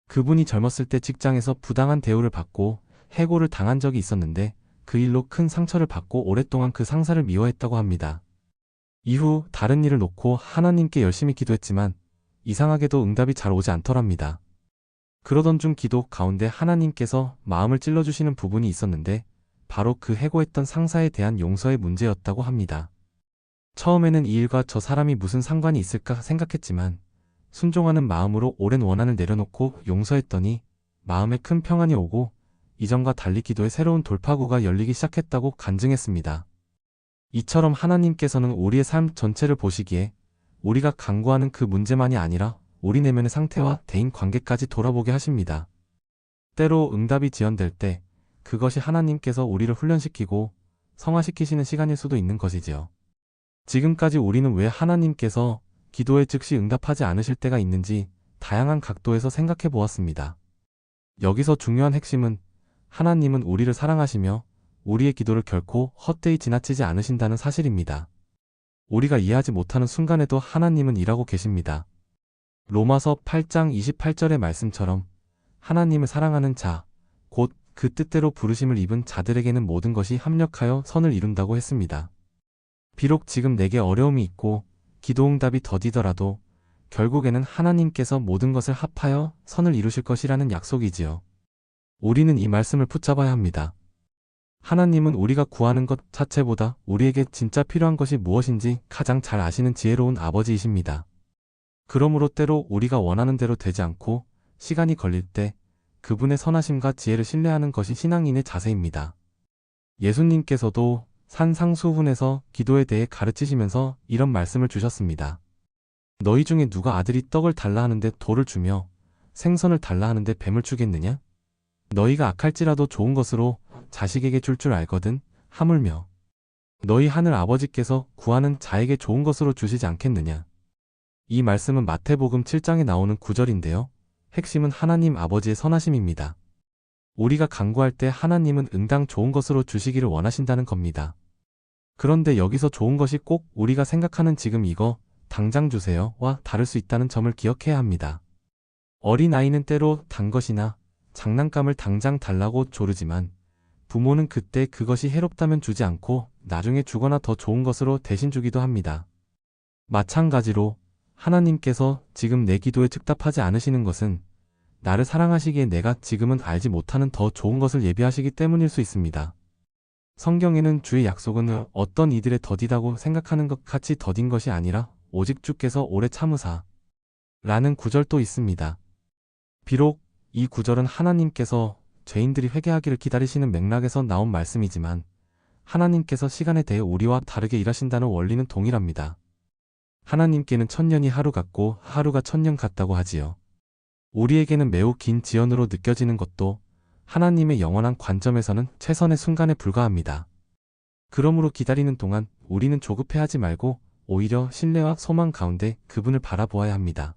그분이 젊었을 때 직장에서 부당한 대우를 받고 해고를 당한 적이 있었는데 그 일로 큰 상처를 받고 오랫동안 그 상사를 미워했다고 합니다. 이후 다른 일을 놓고 하나님께 열심히 기도했지만 이상하게도 응답이 잘 오지 않더랍니다. 그러던 중 기도 가운데 하나님께서 마음을 찔러주시는 부분이 있었는데 바로 그 해고했던 상사에 대한 용서의 문제였다고 합니다. 처음에는 이 일과 저 사람이 무슨 상관이 있을까 생각했지만 순종하는 마음으로 오랜 원한을 내려놓고 용서했더니 마음에 큰 평안이 오고 이전과 달리 기도의 새로운 돌파구가 열리기 시작했다고 간증했습니다. 이처럼 하나님께서는 우리의 삶 전체를 보시기에 우리가 간구하는 그 문제만이 아니라 우리 내면의 상태와 대인 관계까지 돌아보게 하십니다. 때로 응답이 지연될 때 그것이 하나님께서 우리를 훈련시키고 성화시키시는 시간일 수도 있는 것이지요. 지금까지 우리는 왜 하나님께서 기도에 즉시 응답하지 않으실 때가 있는지 다양한 각도에서 생각해 보았습니다. 여기서 중요한 핵심은 하나님은 우리를 사랑하시며 우리의 기도를 결코 헛되이 지나치지 않으신다는 사실입니다. 우리가 이해하지 못하는 순간에도 하나님은 일하고 계십니다. 로마서 8장 28절의 말씀처럼 하나님을 사랑하는 자, 곧 그 뜻대로 부르심을 입은 자들에게는 모든 것이 합력하여 선을 이룬다고 했습니다. 비록 지금 내게 어려움이 있고 기도응답이 더디더라도 결국에는 하나님께서 모든 것을 합하여 선을 이루실 것이라는 약속이지요. 우리는 이 말씀을 붙잡아야 합니다. 하나님은 우리가 구하는 것 자체보다 우리에게 진짜 필요한 것이 무엇인지 가장 잘 아시는 지혜로운 아버지이십니다. 그러므로 때로 우리가 원하는 대로 되지 않고 시간이 걸릴 때 그분의 선하심과 지혜를 신뢰하는 것이 신앙인의 자세입니다. 예수님께서도 산상수훈에서 기도에 대해 가르치시면서 이런 말씀을 주셨습니다. 너희 중에 누가 아들이 떡을 달라 하는데 돌을 주며 생선을 달라 하는데 뱀을 주겠느냐? 너희가 악할지라도 좋은 것으로 자식에게 줄 알거든 하물며 너희 하늘 아버지께서 구하는 자에게 좋은 것으로 주시지 않겠느냐? 이 말씀은 마태복음 7장에 나오는 구절인데요. 핵심은 하나님 아버지의 선하심입니다. 우리가 간구할 때 하나님은 응당 좋은 것으로 주시기를 원하신다는 겁니다. 그런데 여기서 좋은 것이 꼭 우리가 생각하는 지금 이거 당장 주세요와 다를 수 있다는 점을 기억해야 합니다. 어린아이는 때로 단 것이나 장난감을 당장 달라고 조르지만 부모는 그때 그것이 해롭다면 주지 않고 나중에 주거나 더 좋은 것으로 대신 주기도 합니다. 마찬가지로 하나님께서 지금 내 기도에 즉답하지 않으시는 것은 나를 사랑하시기에 내가 지금은 알지 못하는 더 좋은 것을 예비하시기 때문일 수 있습니다. 성경에는 주의 약속은 어떤 이들의 더디다고 생각하는 것 같이 더딘 것이 아니라 오직 주께서 오래 참으사 라는 구절도 있습니다. 비록 이 구절은 하나님께서 죄인들이 회개하기를 기다리시는 맥락에서 나온 말씀이지만 하나님께서 시간에 대해 우리와 다르게 일하신다는 원리는 동일합니다. 하나님께는 천년이 하루 같고 하루가 천년 같다고 하지요. 우리에게는 매우 긴 지연으로 느껴지는 것도 하나님의 영원한 관점에서는 최선의 순간에 불과합니다. 그러므로 기다리는 동안 우리는 조급해하지 말고 오히려 신뢰와 소망 가운데 그분을 바라보아야 합니다.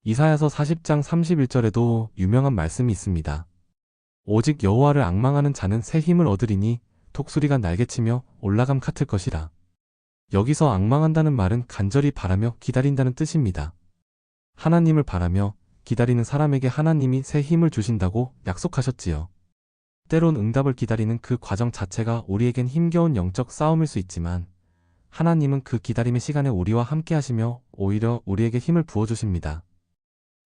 이사야서 40장 31절에도 유명한 말씀이 있습니다. 오직 여호와를 앙망하는 자는 새 힘을 얻으리니 독수리가 날개치며 올라감 같을 것이라. 여기서 앙망한다는 말은 간절히 바라며 기다린다는 뜻입니다. 하나님을 바라며 기다리는 사람에게 하나님이 새 힘을 주신다고 약속하셨지요. 때론 응답을 기다리는 그 과정 자체가 우리에겐 힘겨운 영적 싸움일 수 있지만 하나님은 그 기다림의 시간에 우리와 함께 하시며 오히려 우리에게 힘을 부어주십니다.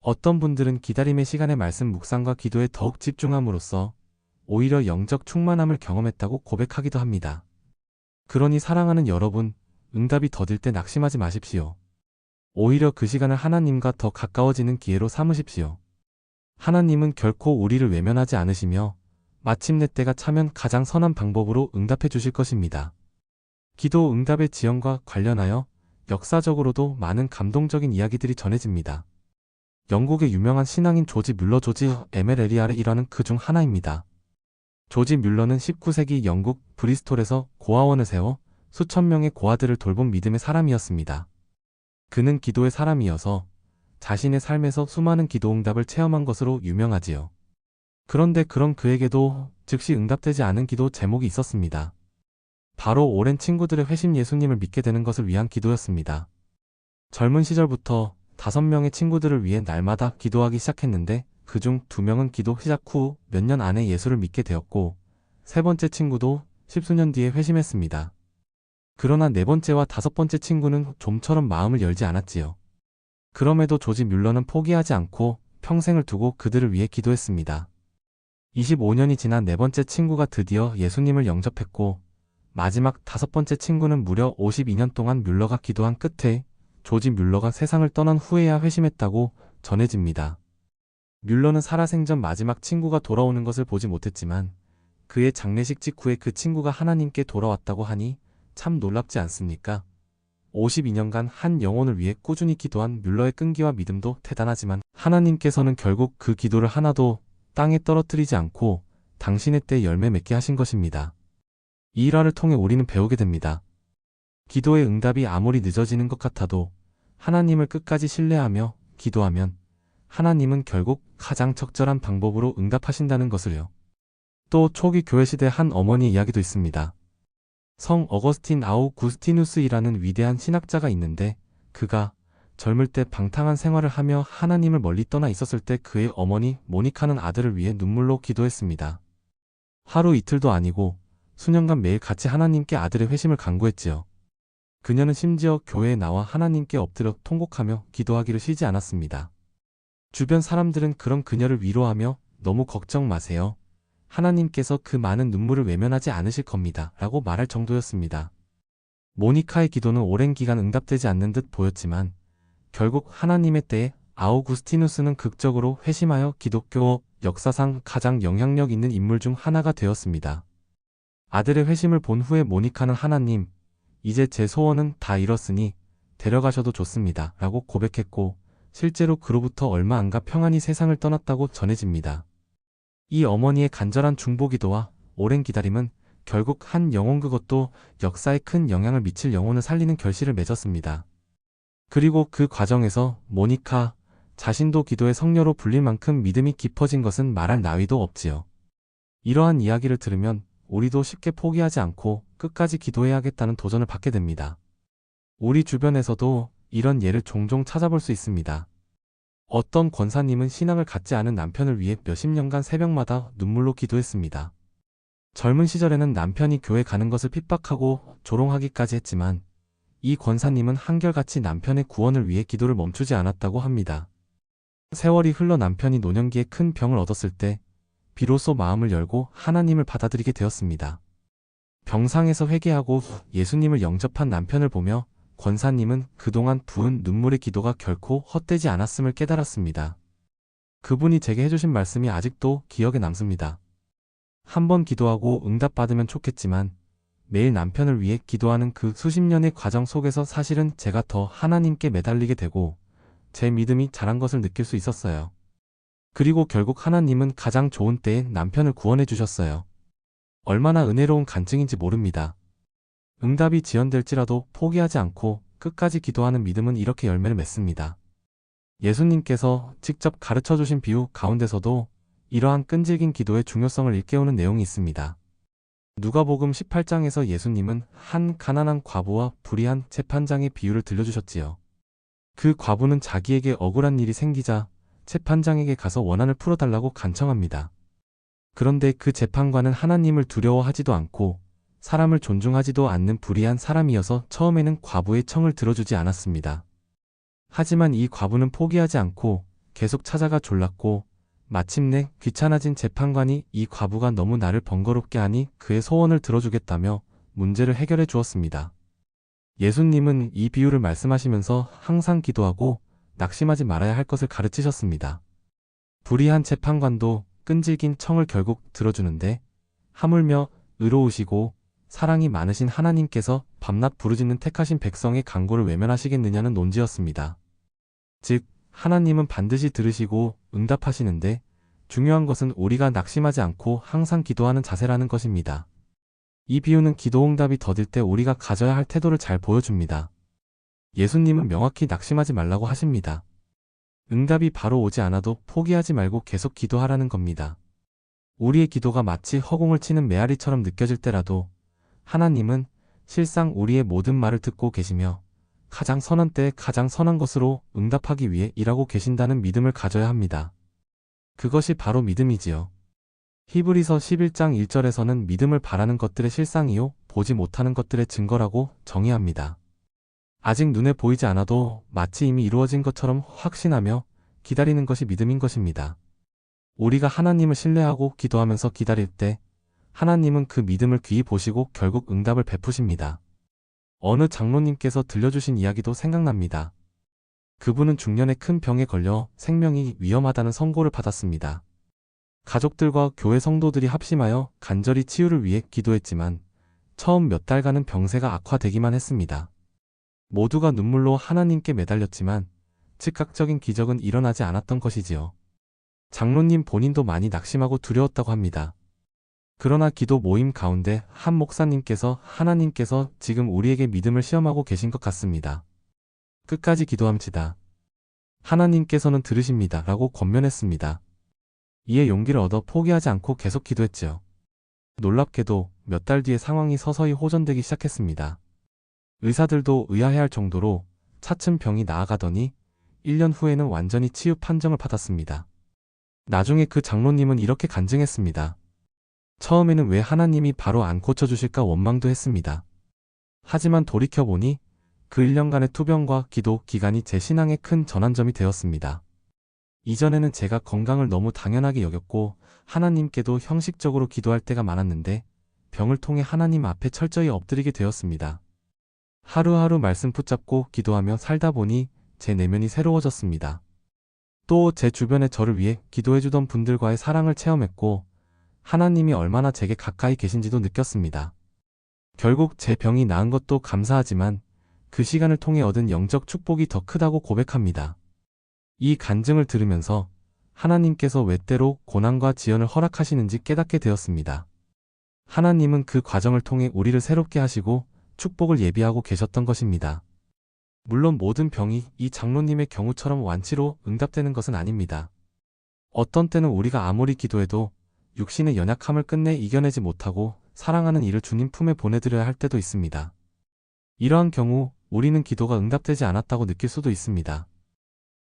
어떤 분들은 기다림의 시간에 말씀 묵상과 기도에 더욱 집중함으로써 오히려 영적 충만함을 경험했다고 고백하기도 합니다. 그러니 사랑하는 여러분, 응답이 더딜 때 낙심하지 마십시오. 오히려 그 시간을 하나님과 더 가까워지는 기회로 삼으십시오. 하나님은 결코 우리를 외면하지 않으시며 마침내 때가 차면 가장 선한 방법으로 응답해 주실 것입니다. 기도 응답의 지연과 관련하여 역사적으로도 많은 감동적인 이야기들이 전해집니다. 영국의 유명한 신앙인 조지 뮬러 조지 MLLER의 일화는 그 중 하나입니다. 조지 뮬러는 19세기 영국 브리스톨에서 고아원을 세워 수천 명의 고아들을 돌본 믿음의 사람이었습니다. 그는 기도의 사람이어서 자신의 삶에서 수많은 기도 응답을 체험한 것으로 유명하지요. 그런데 그런 그에게도 즉시 응답되지 않은 기도 제목이 있었습니다. 바로 오랜 친구들의 회심 예수님을 믿게 되는 것을 위한 기도였습니다. 젊은 시절부터 5명의 친구들을 위해 날마다 기도하기 시작했는데 그중 2명은 기도 시작 후 몇 년 안에 예수를 믿게 되었고 3번째 친구도 10수년 뒤에 회심했습니다. 그러나 4번째와 5번째 친구는 좀처럼 마음을 열지 않았지요. 그럼에도 조지 뮬러는 포기하지 않고 평생을 두고 그들을 위해 기도했습니다. 25년이 지난 4번째 친구가 드디어 예수님을 영접했고 마지막 5번째 친구는 무려 52년 동안 뮬러가 기도한 끝에 조지 뮬러가 세상을 떠난 후에야 회심했다고 전해집니다. 뮬러는 살아생전 마지막 친구가 돌아오는 것을 보지 못했지만 그의 장례식 직후에 그 친구가 하나님께 돌아왔다고 하니 참 놀랍지 않습니까? 52년간 한 영혼을 위해 꾸준히 기도한 뮬러의 끈기와 믿음도 대단하지만 하나님께서는 결국 그 기도를 하나도 땅에 떨어뜨리지 않고 당신의 때에 열매 맺게 하신 것입니다. 이 일화를 통해 우리는 배우게 됩니다. 기도의 응답이 아무리 늦어지는 것 같아도 하나님을 끝까지 신뢰하며 기도하면 하나님은 결국 가장 적절한 방법으로 응답하신다는 것을요. 또 초기 교회시대 한 어머니의 이야기도 있습니다. 성 어거스틴 아우구스티누스이라는 위대한 신학자가 있는데 그가 젊을 때 방탕한 생활을 하며 하나님을 멀리 떠나 있었을 때 그의 어머니 모니카는 아들을 위해 눈물로 기도했습니다. 하루 이틀도 아니고 수년간 매일 같이 하나님께 아들의 회심을 간구했지요. 그녀는 심지어 교회에 나와 하나님께 엎드려 통곡하며 기도하기를 쉬지 않았습니다. 주변 사람들은 그런 그녀를 위로하며 너무 걱정 마세요. 하나님께서 그 많은 눈물을 외면하지 않으실 겁니다. 라고 말할 정도였습니다. 모니카의 기도는 오랜 기간 응답되지 않는 듯 보였지만 결국 하나님의 때에 아우구스티누스는 극적으로 회심하여 기독교 역사상 가장 영향력 있는 인물 중 하나가 되었습니다. 아들의 회심을 본 후에 모니카는 하나님, 이제 제 소원은 다 이뤘으니 데려가셔도 좋습니다. 라고 고백했고 실제로 그로부터 얼마 안 가 평안히 세상을 떠났다고 전해집니다. 이 어머니의 간절한 중보기도와 오랜 기다림은 결국 한 영혼 그것도 역사에 큰 영향을 미칠 영혼을 살리는 결실을 맺었습니다. 그리고 그 과정에서 모니카 자신도 기도의 성녀로 불릴 만큼 믿음이 깊어진 것은 말할 나위도 없지요. 이러한 이야기를 들으면 우리도 쉽게 포기하지 않고 끝까지 기도해야겠다는 도전을 받게 됩니다. 우리 주변에서도 이런 예를 종종 찾아볼 수 있습니다. 어떤 권사님은 신앙을 갖지 않은 남편을 위해 몇십 년간 새벽마다 눈물로 기도했습니다. 젊은 시절에는 남편이 교회 가는 것을 핍박하고 조롱하기까지 했지만 이 권사님은 한결같이 남편의 구원을 위해 기도를 멈추지 않았다고 합니다. 세월이 흘러 남편이 노년기에 큰 병을 얻었을 때 비로소 마음을 열고 하나님을 받아들이게 되었습니다. 병상에서 회개하고 예수님을 영접한 남편을 보며 권사님은 그동안 부은 눈물의 기도가 결코 헛되지 않았음을 깨달았습니다. 그분이 제게 해주신 말씀이 아직도 기억에 남습니다. 한 번 기도하고 응답받으면 좋겠지만 매일 남편을 위해 기도하는 그 수십 년의 과정 속에서 사실은 제가 더 하나님께 매달리게 되고 제 믿음이 자란 것을 느낄 수 있었어요. 그리고 결국 하나님은 가장 좋은 때에 남편을 구원해 주셨어요. 얼마나 은혜로운 간증인지 모릅니다. 응답이 지연될지라도 포기하지 않고 끝까지 기도하는 믿음은 이렇게 열매를 맺습니다. 예수님께서 직접 가르쳐 주신 비유 가운데서도 이러한 끈질긴 기도의 중요성을 일깨우는 내용이 있습니다. 누가복음 18장에서 예수님은 한 가난한 과부와 불의한 재판장의 비유를 들려주셨지요. 그 과부는 자기에게 억울한 일이 생기자 재판장에게 가서 원한을 풀어달라고 간청합니다. 그런데 그 재판관은 하나님을 두려워하지도 않고 사람을 존중하지도 않는 불의한 사람이어서 처음에는 과부의 청을 들어주지 않았습니다. 하지만 이 과부는 포기하지 않고 계속 찾아가 졸랐고 마침내 귀찮아진 재판관이 이 과부가 너무 나를 번거롭게 하니 그의 소원을 들어주겠다며 문제를 해결해 주었습니다. 예수님은 이 비유를 말씀하시면서 항상 기도하고 낙심하지 말아야 할 것을 가르치셨습니다. 불의한 재판관도 끈질긴 청을 결국 들어주는데 하물며 의로우시고 사랑이 많으신 하나님께서 밤낮 부르짖는 택하신 백성의 간구를 외면하시겠느냐는 논지였습니다. 즉, 하나님은 반드시 들으시고 응답하시는데 중요한 것은 우리가 낙심하지 않고 항상 기도하는 자세라는 것입니다. 이 비유는 기도 응답이 더딜 때 우리가 가져야 할 태도를 잘 보여줍니다. 예수님은 명확히 낙심하지 말라고 하십니다. 응답이 바로 오지 않아도 포기하지 말고 계속 기도하라는 겁니다. 우리의 기도가 마치 허공을 치는 메아리처럼 느껴질 때라도 하나님은 실상 우리의 모든 말을 듣고 계시며 가장 선한 때에 가장 선한 것으로 응답하기 위해 일하고 계신다는 믿음을 가져야 합니다. 그것이 바로 믿음이지요. 히브리서 11장 1절에서는 믿음을 바라는 것들의 실상이요 보지 못하는 것들의 증거라고 정의합니다. 아직 눈에 보이지 않아도 마치 이미 이루어진 것처럼 확신하며 기다리는 것이 믿음인 것입니다. 우리가 하나님을 신뢰하고 기도하면서 기다릴 때 하나님은 그 믿음을 귀히 보시고 결국 응답을 베푸십니다. 어느 장로님께서 들려주신 이야기도 생각납니다. 그분은 중년에 큰 병에 걸려 생명이 위험하다는 선고를 받았습니다. 가족들과 교회 성도들이 합심하여 간절히 치유를 위해 기도했지만 처음 몇 달간은 병세가 악화되기만 했습니다. 모두가 눈물로 하나님께 매달렸지만 즉각적인 기적은 일어나지 않았던 것이지요. 장로님 본인도 많이 낙심하고 두려웠다고 합니다. 그러나 기도 모임 가운데 한 목사님께서 하나님께서 지금 우리에게 믿음을 시험하고 계신 것 같습니다. 끝까지 기도합시다. 하나님께서는 들으십니다. 라고 권면했습니다. 이에 용기를 얻어 포기하지 않고 계속 기도했지요. 놀랍게도 몇 달 뒤에 상황이 서서히 호전되기 시작했습니다. 의사들도 의아해할 정도로 차츰 병이 나아가더니 1년 후에는 완전히 치유 판정을 받았습니다. 나중에 그 장로님은 이렇게 간증했습니다. 처음에는 왜 하나님이 바로 안 고쳐주실까 원망도 했습니다. 하지만 돌이켜보니 그 1년간의 투병과 기도 기간이 제 신앙의 큰 전환점이 되었습니다. 이전에는 제가 건강을 너무 당연하게 여겼고 하나님께도 형식적으로 기도할 때가 많았는데 병을 통해 하나님 앞에 철저히 엎드리게 되었습니다. 하루하루 말씀 붙잡고 기도하며 살다 보니 제 내면이 새로워졌습니다. 또 제 주변에 저를 위해 기도해주던 분들과의 사랑을 체험했고 하나님이 얼마나 제게 가까이 계신지도 느꼈습니다. 결국 제 병이 나은 것도 감사하지만 그 시간을 통해 얻은 영적 축복이 더 크다고 고백합니다. 이 간증을 들으면서 하나님께서 왜 때로 고난과 지연을 허락하시는지 깨닫게 되었습니다. 하나님은 그 과정을 통해 우리를 새롭게 하시고 축복을 예비하고 계셨던 것입니다. 물론 모든 병이 이 장로님의 경우처럼 완치로 응답되는 것은 아닙니다. 어떤 때는 우리가 아무리 기도해도 육신의 연약함을 끝내 이겨내지 못하고 사랑하는 이를 주님 품에 보내드려야 할 때도 있습니다. 이러한 경우 우리는 기도가 응답되지 않았다고 느낄 수도 있습니다.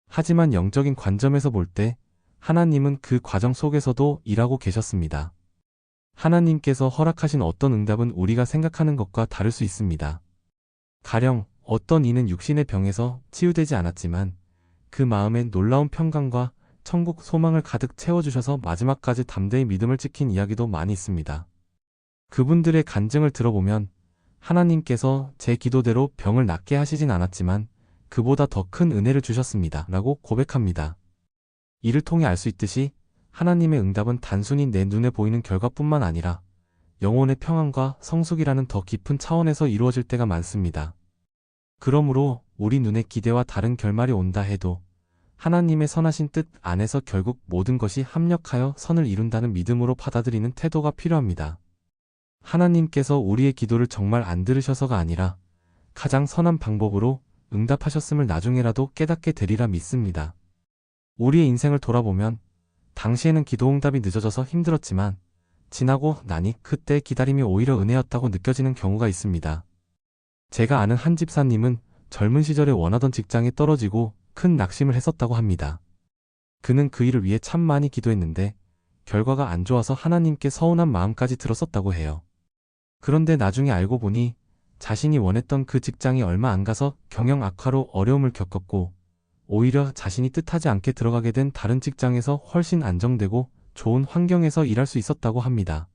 하지만 영적인 관점에서 볼 때 하나님은 그 과정 속에서도 일하고 계셨습니다. 하나님께서 허락하신 어떤 응답은 우리가 생각하는 것과 다를 수 있습니다. 가령 어떤 이는 육신의 병에서 치유되지 않았지만 그 마음에 놀라운 평강과 천국 소망을 가득 채워주셔서 마지막까지 담대히 믿음을 지킨 이야기도 많이 있습니다. 그분들의 간증을 들어보면 하나님께서 제 기도대로 병을 낫게 하시진 않았지만 그보다 더 큰 은혜를 주셨습니다. 라고 고백합니다. 이를 통해 알 수 있듯이 하나님의 응답은 단순히 내 눈에 보이는 결과뿐만 아니라 영혼의 평안과 성숙이라는 더 깊은 차원에서 이루어질 때가 많습니다. 그러므로 우리 눈의 기대와 다른 결말이 온다 해도 하나님의 선하신 뜻 안에서 결국 모든 것이 합력하여 선을 이룬다는 믿음으로 받아들이는 태도가 필요합니다. 하나님께서 우리의 기도를 정말 안 들으셔서가 아니라 가장 선한 방법으로 응답하셨음을 나중에라도 깨닫게 되리라 믿습니다. 우리의 인생을 돌아보면 당시에는 기도 응답이 늦어져서 힘들었지만 지나고 나니 그때의 기다림이 오히려 은혜였다고 느껴지는 경우가 있습니다. 제가 아는 한 집사님은 젊은 시절에 원하던 직장에 떨어지고 큰 낙심을 했었다고 합니다. 그는 그 일을 위해 참 많이 기도했는데 결과가 안 좋아서 하나님께 서운한 마음까지 들었었다고 해요. 그런데 나중에 알고 보니 자신이 원했던 그 직장이 얼마 안 가서 경영 악화로 어려움을 겪었고 오히려 자신이 뜻하지 않게 들어가게 된 다른 직장에서 훨씬 안정되고 좋은 환경에서 일할 수 있었다고 합니다.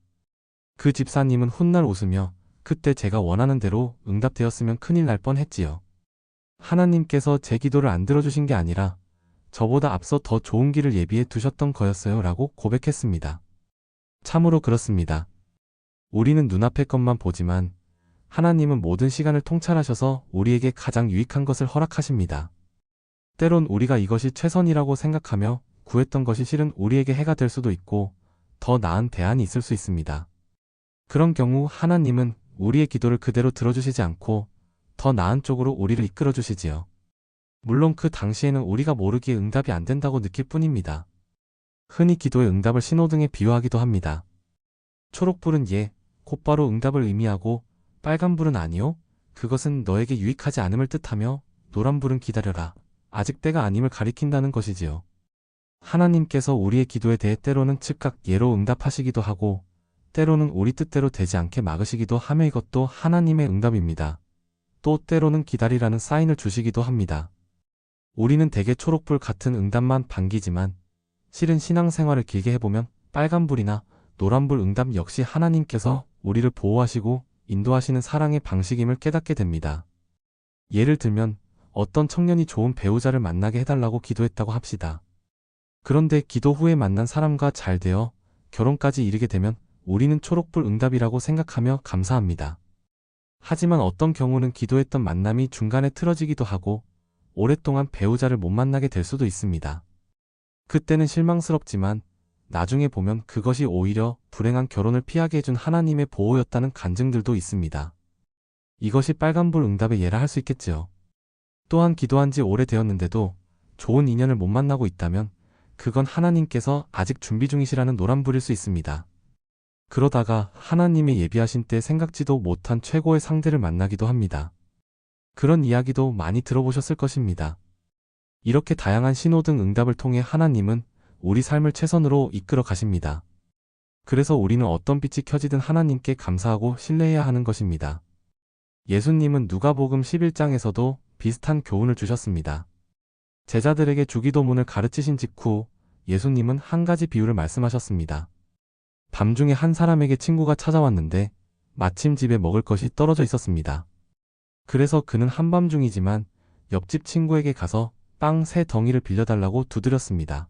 그 집사님은 훗날 웃으며 그때 제가 원하는 대로 응답되었으면 큰일 날 뻔했지요. 하나님께서 제 기도를 안 들어주신 게 아니라 저보다 앞서 더 좋은 길을 예비해 두셨던 거였어요 라고 고백했습니다. 참으로 그렇습니다. 우리는 눈앞의 것만 보지만 하나님은 모든 시간을 통찰하셔서 우리에게 가장 유익한 것을 허락하십니다. 때론 우리가 이것이 최선이라고 생각하며 구했던 것이 실은 우리에게 해가 될 수도 있고 더 나은 대안이 있을 수 있습니다. 그런 경우 하나님은 우리의 기도를 그대로 들어주시지 않고 더 나은 쪽으로 우리를 이끌어 주시지요. 물론 그 당시에는 우리가 모르기에 응답이 안 된다고 느낄 뿐입니다. 흔히 기도의 응답을 신호등에 비유하기도 합니다. 초록불은 예, 곧바로 응답을 의미하고 빨간불은 아니요, 그것은 너에게 유익하지 않음을 뜻하며 노란불은 기다려라, 아직 때가 아님을 가리킨다는 것이지요. 하나님께서 우리의 기도에 대해 때로는 즉각 예로 응답하시기도 하고 때로는 우리 뜻대로 되지 않게 막으시기도 하며 이것도 하나님의 응답입니다. 또 때로는 기다리라는 사인을 주시기도 합니다. 우리는 대개 초록불 같은 응답만 반기지만 실은 신앙생활을 길게 해보면 빨간불이나 노란불 응답 역시 하나님께서 우리를 보호하시고 인도하시는 사랑의 방식임을 깨닫게 됩니다. 예를 들면 어떤 청년이 좋은 배우자를 만나게 해달라고 기도했다고 합시다. 그런데 기도 후에 만난 사람과 잘 되어 결혼까지 이르게 되면 우리는 초록불 응답이라고 생각하며 감사합니다. 하지만 어떤 경우는 기도했던 만남이 중간에 틀어지기도 하고 오랫동안 배우자를 못 만나게 될 수도 있습니다. 그때는 실망스럽지만 나중에 보면 그것이 오히려 불행한 결혼을 피하게 해준 하나님의 보호였다는 간증들도 있습니다. 이것이 빨간불 응답의 예라 할 수 있겠지요. 또한 기도한 지 오래되었는데도 좋은 인연을 못 만나고 있다면 그건 하나님께서 아직 준비 중이시라는 노란불일 수 있습니다. 그러다가 하나님의 예비하신 때 생각지도 못한 최고의 상대를 만나기도 합니다. 그런 이야기도 많이 들어보셨을 것입니다. 이렇게 다양한 신호등 응답을 통해 하나님은 우리 삶을 최선으로 이끌어 가십니다. 그래서 우리는 어떤 빛이 켜지든 하나님께 감사하고 신뢰해야 하는 것입니다. 예수님은 누가복음 11장에서도 비슷한 교훈을 주셨습니다. 제자들에게 주기도문을 가르치신 직후 예수님은 한 가지 비유를 말씀하셨습니다. 밤중에 한 사람에게 친구가 찾아왔는데 마침 집에 먹을 것이 떨어져 있었습니다. 그래서 그는 한밤중이지만 옆집 친구에게 가서 빵 3덩이를 빌려달라고 두드렸습니다.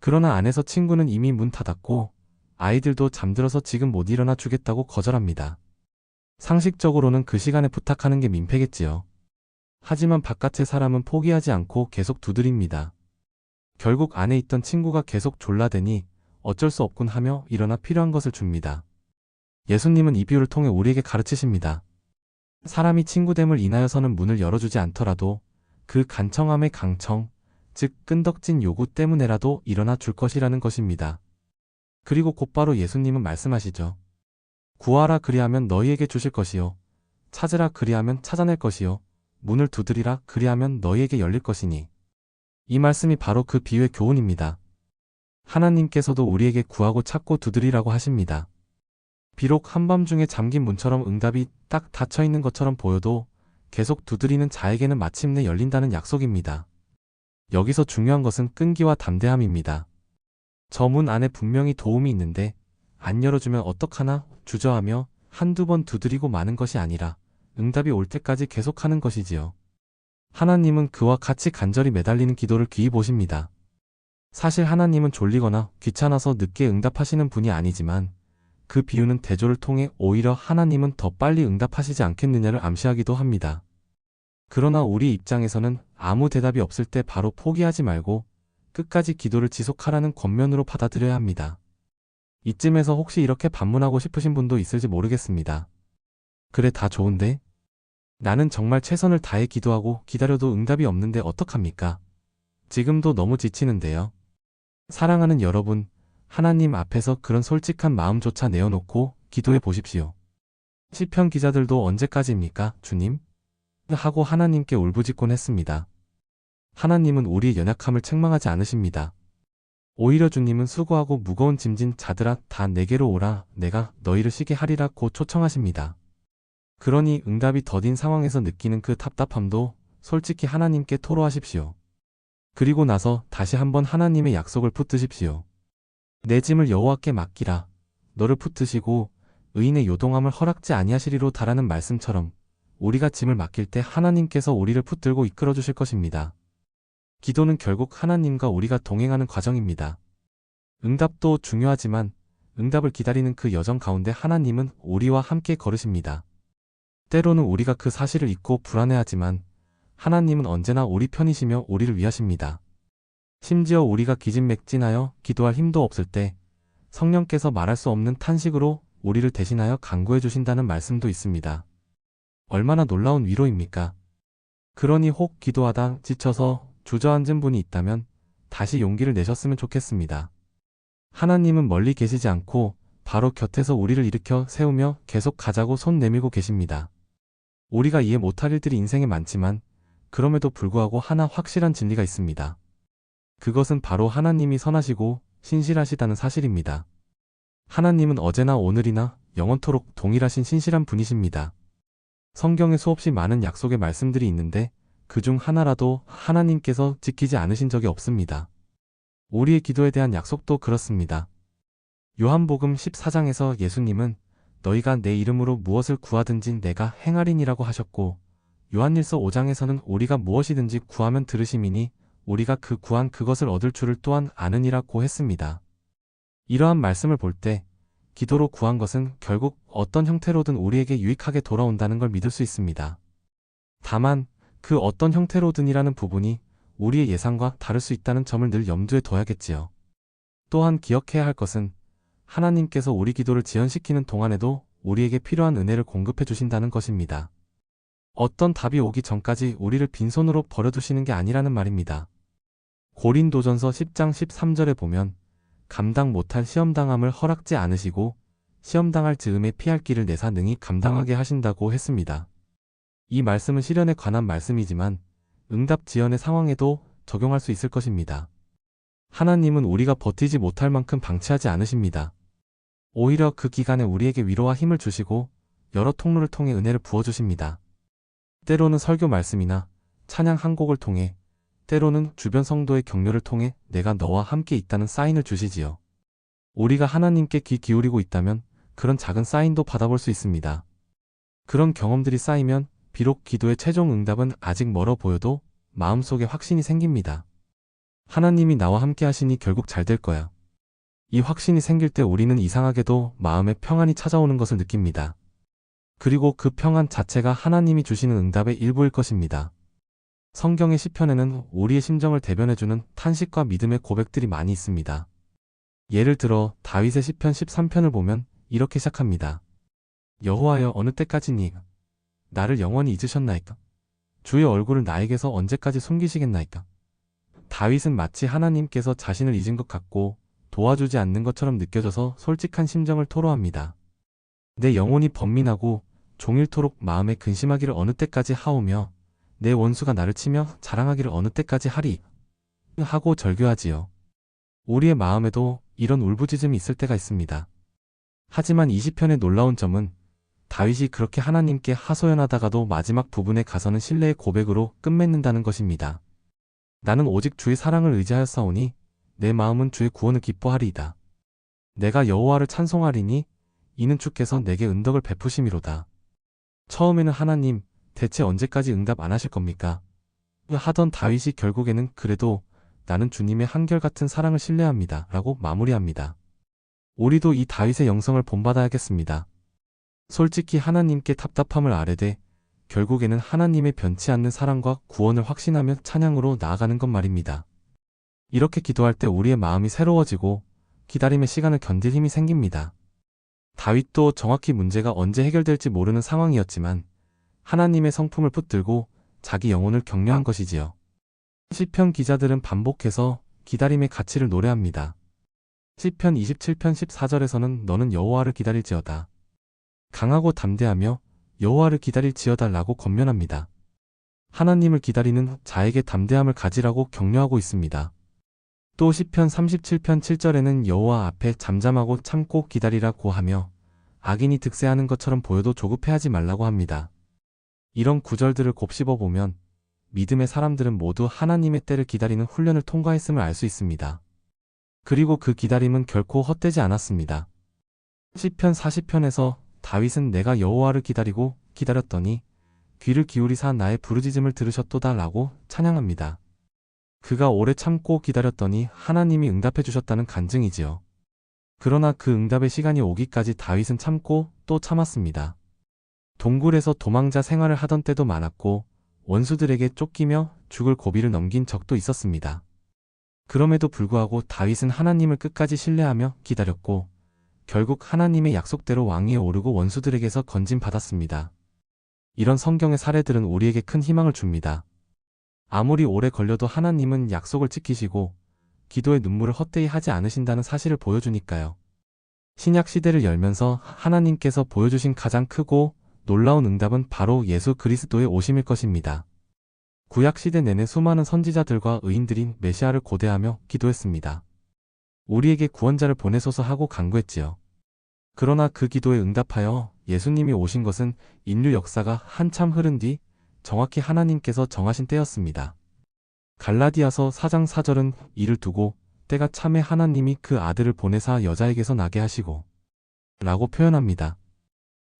그러나 안에서 친구는 이미 문 닫았고 아이들도 잠들어서 지금 못 일어나 주겠다고 거절합니다. 상식적으로는 그 시간에 부탁하는 게 민폐겠지요. 하지만 바깥의 사람은 포기하지 않고 계속 두드립니다. 결국 안에 있던 친구가 계속 졸라대니 어쩔 수 없군 하며 일어나 필요한 것을 줍니다. 예수님은 이 비유를 통해 우리에게 가르치십니다. 사람이 친구됨을 인하여서는 문을 열어주지 않더라도 그 간청함의 강청, 즉 끈덕진 요구 때문에라도 일어나 줄 것이라는 것입니다. 그리고 곧바로 예수님은 말씀하시죠. 구하라 그리하면 너희에게 주실 것이요. 찾으라 그리하면 찾아낼 것이요. 문을 두드리라 그리하면 너희에게 열릴 것이니. 이 말씀이 바로 그 비유의 교훈입니다. 하나님께서도 우리에게 구하고 찾고 두드리라고 하십니다. 비록 한밤중에 잠긴 문처럼 응답이 딱 닫혀있는 것처럼 보여도 계속 두드리는 자에게는 마침내 열린다는 약속입니다. 여기서 중요한 것은 끈기와 담대함입니다. 저 문 안에 분명히 도움이 있는데 안 열어주면 어떡하나 주저하며 한두 번 두드리고 마는 것이 아니라 응답이 올 때까지 계속하는 것이지요. 하나님은 그와 같이 간절히 매달리는 기도를 귀히 보십니다. 사실 하나님은 졸리거나 귀찮아서 늦게 응답하시는 분이 아니지만 그 비유는 대조를 통해 오히려 하나님은 더 빨리 응답하시지 않겠느냐를 암시하기도 합니다. 그러나 우리 입장에서는 아무 대답이 없을 때 바로 포기하지 말고 끝까지 기도를 지속하라는 권면으로 받아들여야 합니다. 이쯤에서 혹시 이렇게 반문하고 싶으신 분도 있을지 모르겠습니다. 그래, 다 좋은데? 나는 정말 최선을 다해 기도하고 기다려도 응답이 없는데 어떡합니까? 지금도 너무 지치는데요. 사랑하는 여러분, 하나님 앞에서 그런 솔직한 마음조차 내어놓고 기도해 보십시오. 시편 기자들도 언제까지입니까, 주님? 하고 하나님께 울부짖곤 했습니다. 하나님은 우리의 연약함을 책망하지 않으십니다. 오히려 주님은 수고하고 무거운 짐진 자들아 다 내게로 오라, 내가 너희를 쉬게 하리라 고 초청하십니다. 그러니 응답이 더딘 상황에서 느끼는 그 답답함도 솔직히 하나님께 토로하십시오. 그리고 나서 다시 한번 하나님의 약속을 붙드십시오. 내 짐을 여호와께 맡기라. 너를 붙드시고 의인의 요동함을 허락지 아니하시리로다라는 말씀처럼 우리가 짐을 맡길 때 하나님께서 우리를 붙들고 이끌어 주실 것입니다. 기도는 결국 하나님과 우리가 동행하는 과정입니다. 응답도 중요하지만 응답을 기다리는 그 여정 가운데 하나님은 우리와 함께 걸으십니다. 때로는 우리가 그 사실을 잊고 불안해하지만 하나님은 언제나 우리 편이시며 우리를 위하십니다. 심지어 우리가 기진맥진하여 기도할 힘도 없을 때 성령께서 말할 수 없는 탄식으로 우리를 대신하여 간구해 주신다는 말씀도 있습니다. 얼마나 놀라운 위로입니까? 그러니 혹 기도하다 지쳐서 주저앉은 분이 있다면 다시 용기를 내셨으면 좋겠습니다. 하나님은 멀리 계시지 않고 바로 곁에서 우리를 일으켜 세우며 계속 가자고 손 내밀고 계십니다. 우리가 이해 못할 일들이 인생에 많지만 그럼에도 불구하고 하나 확실한 진리가 있습니다. 그것은 바로 하나님이 선하시고 신실하시다는 사실입니다. 하나님은 어제나 오늘이나 영원토록 동일하신 신실한 분이십니다. 성경에 수없이 많은 약속의 말씀들이 있는데 그중 하나라도 하나님께서 지키지 않으신 적이 없습니다. 우리의 기도에 대한 약속도 그렇습니다. 요한복음 14장에서 예수님은 너희가 내 이름으로 무엇을 구하든지 내가 행하리니라고 하셨고, 요한일서 5장에서는 우리가 무엇이든지 구하면 들으심이니 우리가 그 구한 그것을 얻을 줄을 또한 아느니라고 했습니다. 이러한 말씀을 볼 때 기도로 구한 것은 결국 어떤 형태로든 우리에게 유익하게 돌아온다는 걸 믿을 수 있습니다. 다만 그 어떤 형태로든이라는 부분이 우리의 예상과 다를 수 있다는 점을 늘 염두에 둬야겠지요. 또한 기억해야 할 것은 하나님께서 우리 기도를 지연시키는 동안에도 우리에게 필요한 은혜를 공급해 주신다는 것입니다. 어떤 답이 오기 전까지 우리를 빈손으로 버려두시는 게 아니라는 말입니다. 고린도전서 10장 13절에 보면 감당 못할 시험당함을 허락지 않으시고 시험당할 즈음에 피할 길을 내사 능히 감당하게 하신다고 했습니다. 이 말씀은 시련에 관한 말씀이지만 응답 지연의 상황에도 적용할 수 있을 것입니다. 하나님은 우리가 버티지 못할 만큼 방치하지 않으십니다. 오히려 그 기간에 우리에게 위로와 힘을 주시고 여러 통로를 통해 은혜를 부어주십니다. 때로는 설교 말씀이나 찬양 한 곡을 통해, 때로는 주변 성도의 격려를 통해 내가 너와 함께 있다는 사인을 주시지요. 우리가 하나님께 귀 기울이고 있다면 그런 작은 사인도 받아볼 수 있습니다. 그런 경험들이 쌓이면 비록 기도의 최종 응답은 아직 멀어 보여도 마음속에 확신이 생깁니다. 하나님이 나와 함께 하시니 결국 잘 될 거야. 이 확신이 생길 때 우리는 이상하게도 마음에 평안이 찾아오는 것을 느낍니다. 그리고 그 평안 자체가 하나님이 주시는 응답의 일부일 것입니다. 성경의 시편에는 우리의 심정을 대변해주는 탄식과 믿음의 고백들이 많이 있습니다. 예를 들어 다윗의 시편 13편을 보면 이렇게 시작합니다. 여호와여, 어느 때까지니 나를 영원히 잊으셨나이까? 주의 얼굴을 나에게서 언제까지 숨기시겠나이까? 다윗은 마치 하나님께서 자신을 잊은 것 같고 도와주지 않는 것처럼 느껴져서 솔직한 심정을 토로합니다. 내 영혼이 번민하고 종일토록 마음에 근심하기를 어느 때까지 하오며 내 원수가 나를 치며 자랑하기를 어느 때까지 하리 하고 절규하지요. 우리의 마음에도 이런 울부짖음이 있을 때가 있습니다. 하지만 이 시편의 놀라운 점은 다윗이 그렇게 하나님께 하소연하다가도 마지막 부분에 가서는 신뢰의 고백으로 끝맺는다는 것입니다. 나는 오직 주의 사랑을 의지하였사오니 내 마음은 주의 구원을 기뻐하리이다. 내가 여호와를 찬송하리니 이는 주께서 내게 은덕을 베푸심이로다. 처음에는 하나님, 대체 언제까지 응답 안 하실 겁니까? 하던 다윗이 결국에는 그래도 나는 주님의 한결같은 사랑을 신뢰합니다. 라고 마무리합니다. 우리도 이 다윗의 영성을 본받아야겠습니다. 솔직히 하나님께 답답함을 아뢰되 결국에는 하나님의 변치 않는 사랑과 구원을 확신하며 찬양으로 나아가는 것 말입니다. 이렇게 기도할 때 우리의 마음이 새로워지고 기다림의 시간을 견딜 힘이 생깁니다. 다윗도 정확히 문제가 언제 해결될지 모르는 상황이었지만 하나님의 성품을 붙들고 자기 영혼을 격려한 것이지요. 시편 기자들은 반복해서 기다림의 가치를 노래합니다. 시편 27편 14절에서는 너는 여호와를 기다릴지어다. 강하고 담대하며 여호와를 기다릴지어다 라고 권면합니다. 하나님을 기다리는 자에게 담대함을 가지라고 격려하고 있습니다. 또 시편 37편 7절에는 여호와 앞에 잠잠하고 참고 기다리라고 하며 악인이 득세하는 것처럼 보여도 조급해하지 말라고 합니다. 이런 구절들을 곱씹어 보면 믿음의 사람들은 모두 하나님의 때를 기다리는 훈련을 통과했음을 알 수 있습니다. 그리고 그 기다림은 결코 헛되지 않았습니다. 시편 40편에서 다윗은 내가 여호와를 기다리고 기다렸더니 귀를 기울이사 나의 부르짖음을 들으셨도다 라고 찬양합니다. 그가 오래 참고 기다렸더니 하나님이 응답해 주셨다는 간증이지요. 그러나 그 응답의 시간이 오기까지 다윗은 참고 또 참았습니다. 동굴에서 도망자 생활을 하던 때도 많았고 원수들에게 쫓기며 죽을 고비를 넘긴 적도 있었습니다. 그럼에도 불구하고 다윗은 하나님을 끝까지 신뢰하며 기다렸고 결국 하나님의 약속대로 왕위에 오르고 원수들에게서 건진받았습니다. 이런 성경의 사례들은 우리에게 큰 희망을 줍니다. 아무리 오래 걸려도 하나님은 약속을 지키시고 기도의 눈물을 헛되이 하지 않으신다는 사실을 보여주니까요. 신약 시대를 열면서 하나님께서 보여주신 가장 크고 놀라운 응답은 바로 예수 그리스도의 오심일 것입니다. 구약 시대 내내 수많은 선지자들과 의인들이 메시아를 고대하며 기도했습니다. 우리에게 구원자를 보내소서 하고 간구했지요. 그러나 그 기도에 응답하여 예수님이 오신 것은 인류 역사가 한참 흐른 뒤 정확히 하나님께서 정하신 때였습니다. 갈라디아서 4장 4절은 이를 두고 때가 참에 하나님이 그 아들을 보내사 여자에게서 나게 하시고 라고 표현합니다.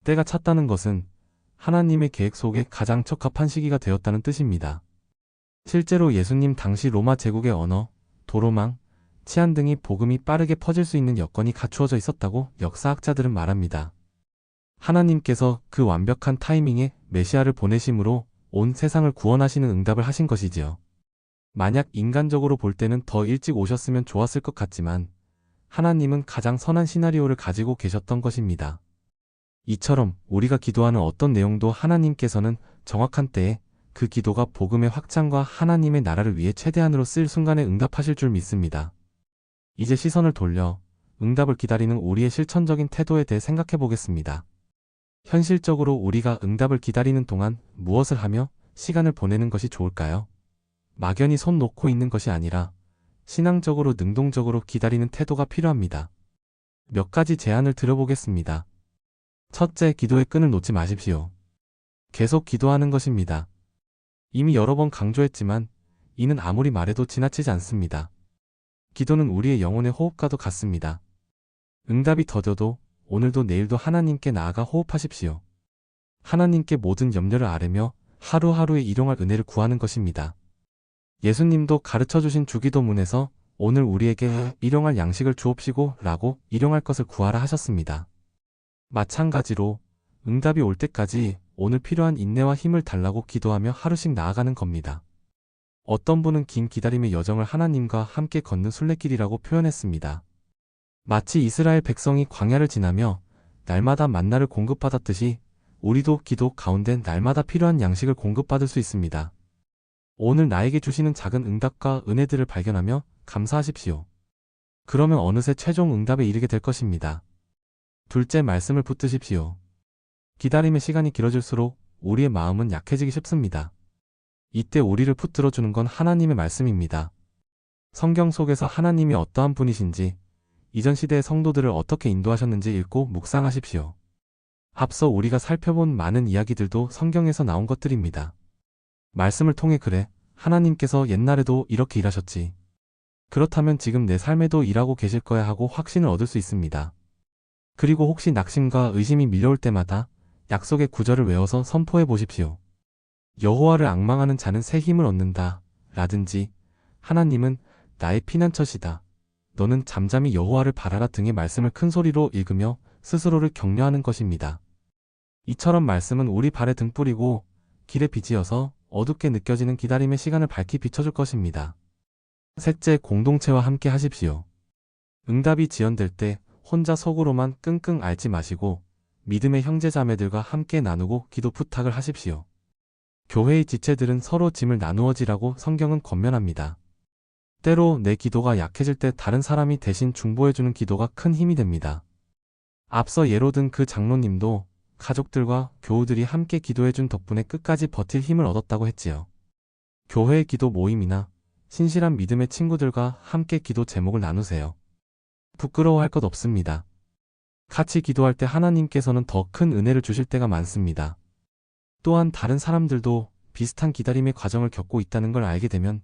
때가 찼다는 것은 하나님의 계획 속에 가장 적합한 시기가 되었다는 뜻입니다. 실제로 예수님 당시 로마 제국의 언어, 도로망, 치안 등이 복음이 빠르게 퍼질 수 있는 여건이 갖추어져 있었다고 역사학자들은 말합니다. 하나님께서 그 완벽한 타이밍에 메시아를 보내심으로 온 세상을 구원하시는 응답을 하신 것이지요. 만약 인간적으로 볼 때는 더 일찍 오셨으면 좋았을 것 같지만 하나님은 가장 선한 시나리오를 가지고 계셨던 것입니다. 이처럼 우리가 기도하는 어떤 내용도 하나님께서는 정확한 때에 그 기도가 복음의 확장과 하나님의 나라를 위해 최대한으로 쓸 순간에 응답하실 줄 믿습니다. 이제 시선을 돌려 응답을 기다리는 우리의 실천적인 태도에 대해 생각해 보겠습니다. 현실적으로 우리가 응답을 기다리는 동안 무엇을 하며 시간을 보내는 것이 좋을까요? 막연히 손 놓고 있는 것이 아니라 신앙적으로 능동적으로 기다리는 태도가 필요합니다. 몇 가지 제안을 들어보겠습니다. 첫째, 기도의 끈을 놓지 마십시오. 계속 기도하는 것입니다. 이미 여러 번 강조했지만 이는 아무리 말해도 지나치지 않습니다. 기도는 우리의 영혼의 호흡과도 같습니다. 응답이 더뎌도 오늘도 내일도 하나님께 나아가 호흡하십시오. 하나님께 모든 염려를 아뢰며 하루하루에 일용할 은혜를 구하는 것입니다. 예수님도 가르쳐주신 주기도문에서 오늘 우리에게 일용할 양식을 주옵시고 라고 일용할 것을 구하라 하셨습니다. 마찬가지로 응답이 올 때까지 오늘 필요한 인내와 힘을 달라고 기도하며 하루씩 나아가는 겁니다. 어떤 분은 긴 기다림의 여정을 하나님과 함께 걷는 순례길이라고 표현했습니다. 마치 이스라엘 백성이 광야를 지나며 날마다 만나를 공급받았듯이 우리도 기도 가운데 날마다 필요한 양식을 공급받을 수 있습니다. 오늘 나에게 주시는 작은 응답과 은혜들을 발견하며 감사하십시오. 그러면 어느새 최종 응답에 이르게 될 것입니다. 둘째, 말씀을 붙드십시오. 기다림의 시간이 길어질수록 우리의 마음은 약해지기 쉽습니다. 이때 우리를 붙들어주는 건 하나님의 말씀입니다. 성경 속에서 하나님이 어떠한 분이신지, 이전 시대의 성도들을 어떻게 인도하셨는지 읽고 묵상하십시오. 앞서 우리가 살펴본 많은 이야기들도 성경에서 나온 것들입니다. 말씀을 통해 그래, 하나님께서 옛날에도 이렇게 일하셨지. 그렇다면 지금 내 삶에도 일하고 계실 거야 하고 확신을 얻을 수 있습니다. 그리고 혹시 낙심과 의심이 밀려올 때마다 약속의 구절을 외워서 선포해 보십시오. 여호와를 앙망하는 자는 새 힘을 얻는다 라든지 하나님은 나의 피난처시다. 너는 잠잠히 여호와를 바라라 등의 말씀을 큰 소리로 읽으며 스스로를 격려하는 것입니다. 이처럼 말씀은 우리 발에 등불이고 길에 빛이어서 어둡게 느껴지는 기다림의 시간을 밝히 비춰줄 것입니다. 셋째, 공동체와 함께 하십시오. 응답이 지연될 때 혼자 속으로만 끙끙 앓지 마시고 믿음의 형제자매들과 함께 나누고 기도 부탁을 하십시오. 교회의 지체들은 서로 짐을 나누어지라고 성경은 권면합니다. 때로 내 기도가 약해질 때 다른 사람이 대신 중보해주는 기도가 큰 힘이 됩니다. 앞서 예로 든 그 장로님도 가족들과 교우들이 함께 기도해준 덕분에 끝까지 버틸 힘을 얻었다고 했지요. 교회의 기도 모임이나 신실한 믿음의 친구들과 함께 기도 제목을 나누세요. 부끄러워할 것 없습니다. 같이 기도할 때 하나님께서는 더 큰 은혜를 주실 때가 많습니다. 또한 다른 사람들도 비슷한 기다림의 과정을 겪고 있다는 걸 알게 되면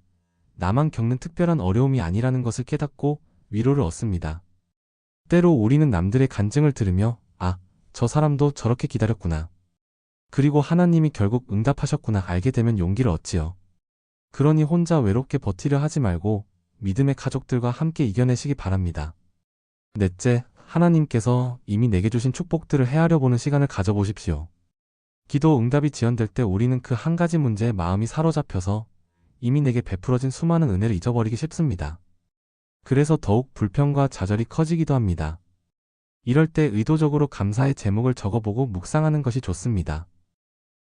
나만 겪는 특별한 어려움이 아니라는 것을 깨닫고 위로를 얻습니다. 때로 우리는 남들의 간증을 들으며 저 사람도 저렇게 기다렸구나. 그리고 하나님이 결국 응답하셨구나 알게 되면 용기를 얻지요. 그러니 혼자 외롭게 버티려 하지 말고 믿음의 가족들과 함께 이겨내시기 바랍니다. 넷째, 하나님께서 이미 내게 주신 축복들을 헤아려 보는 시간을 가져보십시오. 기도 응답이 지연될 때 우리는 그 한 가지 문제에 마음이 사로잡혀서 이미 내게 베풀어진 수많은 은혜를 잊어버리기 쉽습니다. 그래서 더욱 불평과 좌절이 커지기도 합니다. 이럴 때 의도적으로 감사의 제목을 적어보고 묵상하는 것이 좋습니다.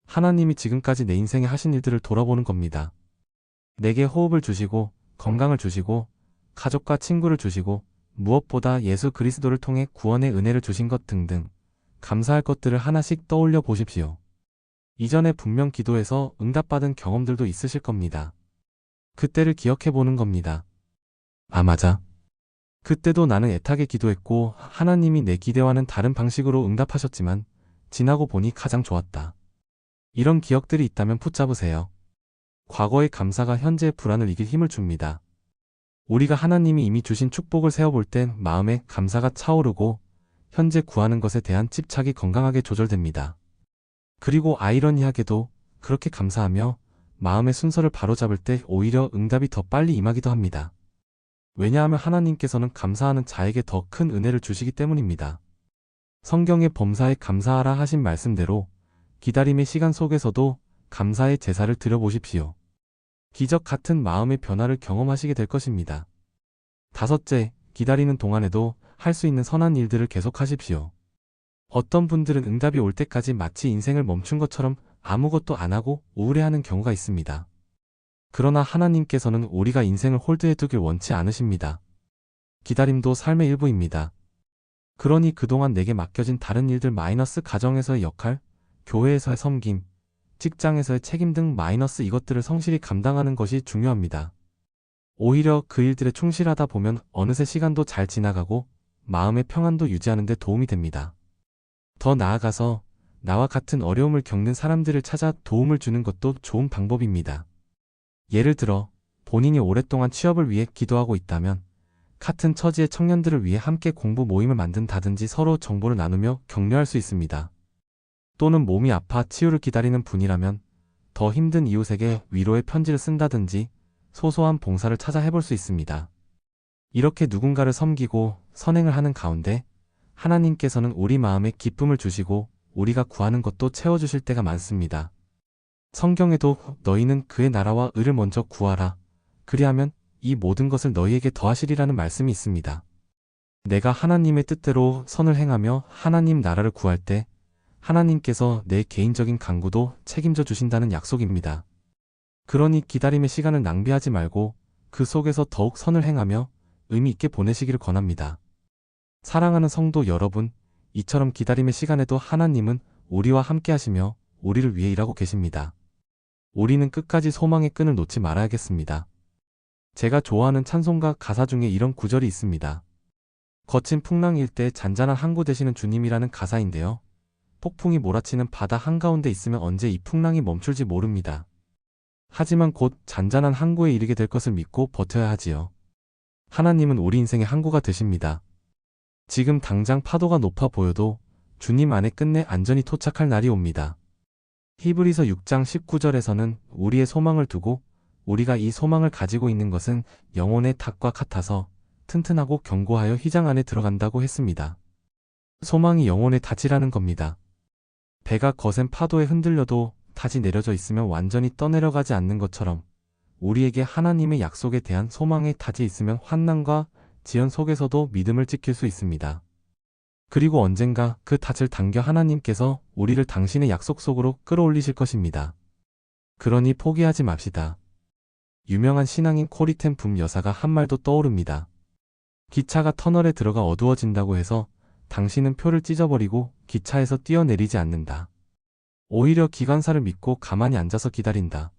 하나님이 지금까지 내 인생에 하신 일들을 돌아보는 겁니다. 내게 호흡을 주시고 건강을 주시고 가족과 친구를 주시고 무엇보다 예수 그리스도를 통해 구원의 은혜를 주신 것 등등 감사할 것들을 하나씩 떠올려 보십시오. 이전에 분명 기도해서 응답받은 경험들도 있으실 겁니다. 그때를 기억해 보는 겁니다. 맞아. 그때도 나는 애타게 기도했고 하나님이 내 기대와는 다른 방식으로 응답하셨지만 지나고 보니 가장 좋았다. 이런 기억들이 있다면 붙잡으세요. 과거의 감사가 현재의 불안을 이길 힘을 줍니다. 우리가 하나님이 이미 주신 축복을 세어볼 땐 마음에 감사가 차오르고 현재 구하는 것에 대한 집착이 건강하게 조절됩니다. 그리고 아이러니하게도 그렇게 감사하며 마음의 순서를 바로잡을 때 오히려 응답이 더 빨리 임하기도 합니다. 왜냐하면 하나님께서는 감사하는 자에게 더 큰 은혜를 주시기 때문입니다. 성경의 범사에 감사하라 하신 말씀대로 기다림의 시간 속에서도 감사의 제사를 드려보십시오. 기적 같은 마음의 변화를 경험하시게 될 것입니다. 다섯째, 기다리는 동안에도 할 수 있는 선한 일들을 계속하십시오. 어떤 분들은 응답이 올 때까지 마치 인생을 멈춘 것처럼 아무것도 안 하고 우울해하는 경우가 있습니다. 그러나 하나님께서는 우리가 인생을 홀드해두길 원치 않으십니다. 기다림도 삶의 일부입니다. 그러니 그동안 내게 맡겨진 다른 일들 마이너스 가정에서의 역할, 교회에서의 섬김, 직장에서의 책임 등 마이너스 이것들을 성실히 감당하는 것이 중요합니다. 오히려 그 일들에 충실하다 보면 어느새 시간도 잘 지나가고 마음의 평안도 유지하는 데 도움이 됩니다. 더 나아가서 나와 같은 어려움을 겪는 사람들을 찾아 도움을 주는 것도 좋은 방법입니다. 예를 들어 본인이 오랫동안 취업을 위해 기도하고 있다면 같은 처지의 청년들을 위해 함께 공부 모임을 만든다든지 서로 정보를 나누며 격려할 수 있습니다. 또는 몸이 아파 치유를 기다리는 분이라면 더 힘든 이웃에게 위로의 편지를 쓴다든지 소소한 봉사를 찾아 해볼 수 있습니다. 이렇게 누군가를 섬기고 선행을 하는 가운데 하나님께서는 우리 마음에 기쁨을 주시고 우리가 구하는 것도 채워주실 때가 많습니다. 성경에도 너희는 그의 나라와 의를 먼저 구하라. 그리하면 이 모든 것을 너희에게 더하시리라는 말씀이 있습니다. 내가 하나님의 뜻대로 선을 행하며 하나님 나라를 구할 때 하나님께서 내 개인적인 간구도 책임져 주신다는 약속입니다. 그러니 기다림의 시간을 낭비하지 말고 그 속에서 더욱 선을 행하며 의미 있게 보내시기를 권합니다. 사랑하는 성도 여러분, 이처럼 기다림의 시간에도 하나님은 우리와 함께 하시며 우리를 위해 일하고 계십니다. 우리는 끝까지 소망의 끈을 놓지 말아야겠습니다. 제가 좋아하는 찬송가 가사 중에 이런 구절이 있습니다. 거친 풍랑일 때 잔잔한 항구 되시는 주님이라는 가사인데요. 폭풍이 몰아치는 바다 한가운데 있으면 언제 이 풍랑이 멈출지 모릅니다. 하지만 곧 잔잔한 항구에 이르게 될 것을 믿고 버텨야 하지요. 하나님은 우리 인생의 항구가 되십니다. 지금 당장 파도가 높아 보여도 주님 안에 끝내 안전히 토착할 날이 옵니다. 히브리서 6장 19절에서는 우리의 소망을 두고 우리가 이 소망을 가지고 있는 것은 영혼의 탑과 같아서 튼튼하고 견고하여 휘장 안에 들어간다고 했습니다. 소망이 영혼의 탑이라는 겁니다. 배가 거센 파도에 흔들려도 탑이 내려져 있으면 완전히 떠내려가지 않는 것처럼 우리에게 하나님의 약속에 대한 소망의 탑이 있으면 환난과 지연 속에서도 믿음을 지킬 수 있습니다. 그리고 언젠가 그 탑을 당겨 하나님께서 우리를 당신의 약속 속으로 끌어올리실 것입니다. 그러니 포기하지 맙시다. 유명한 신앙인 코리 텐 붐 여사가 한 말도 떠오릅니다. 기차가 터널에 들어가 어두워진다고 해서 당신은 표를 찢어버리고 기차에서 뛰어내리지 않는다. 오히려 기관사를 믿고 가만히 앉아서 기다린다.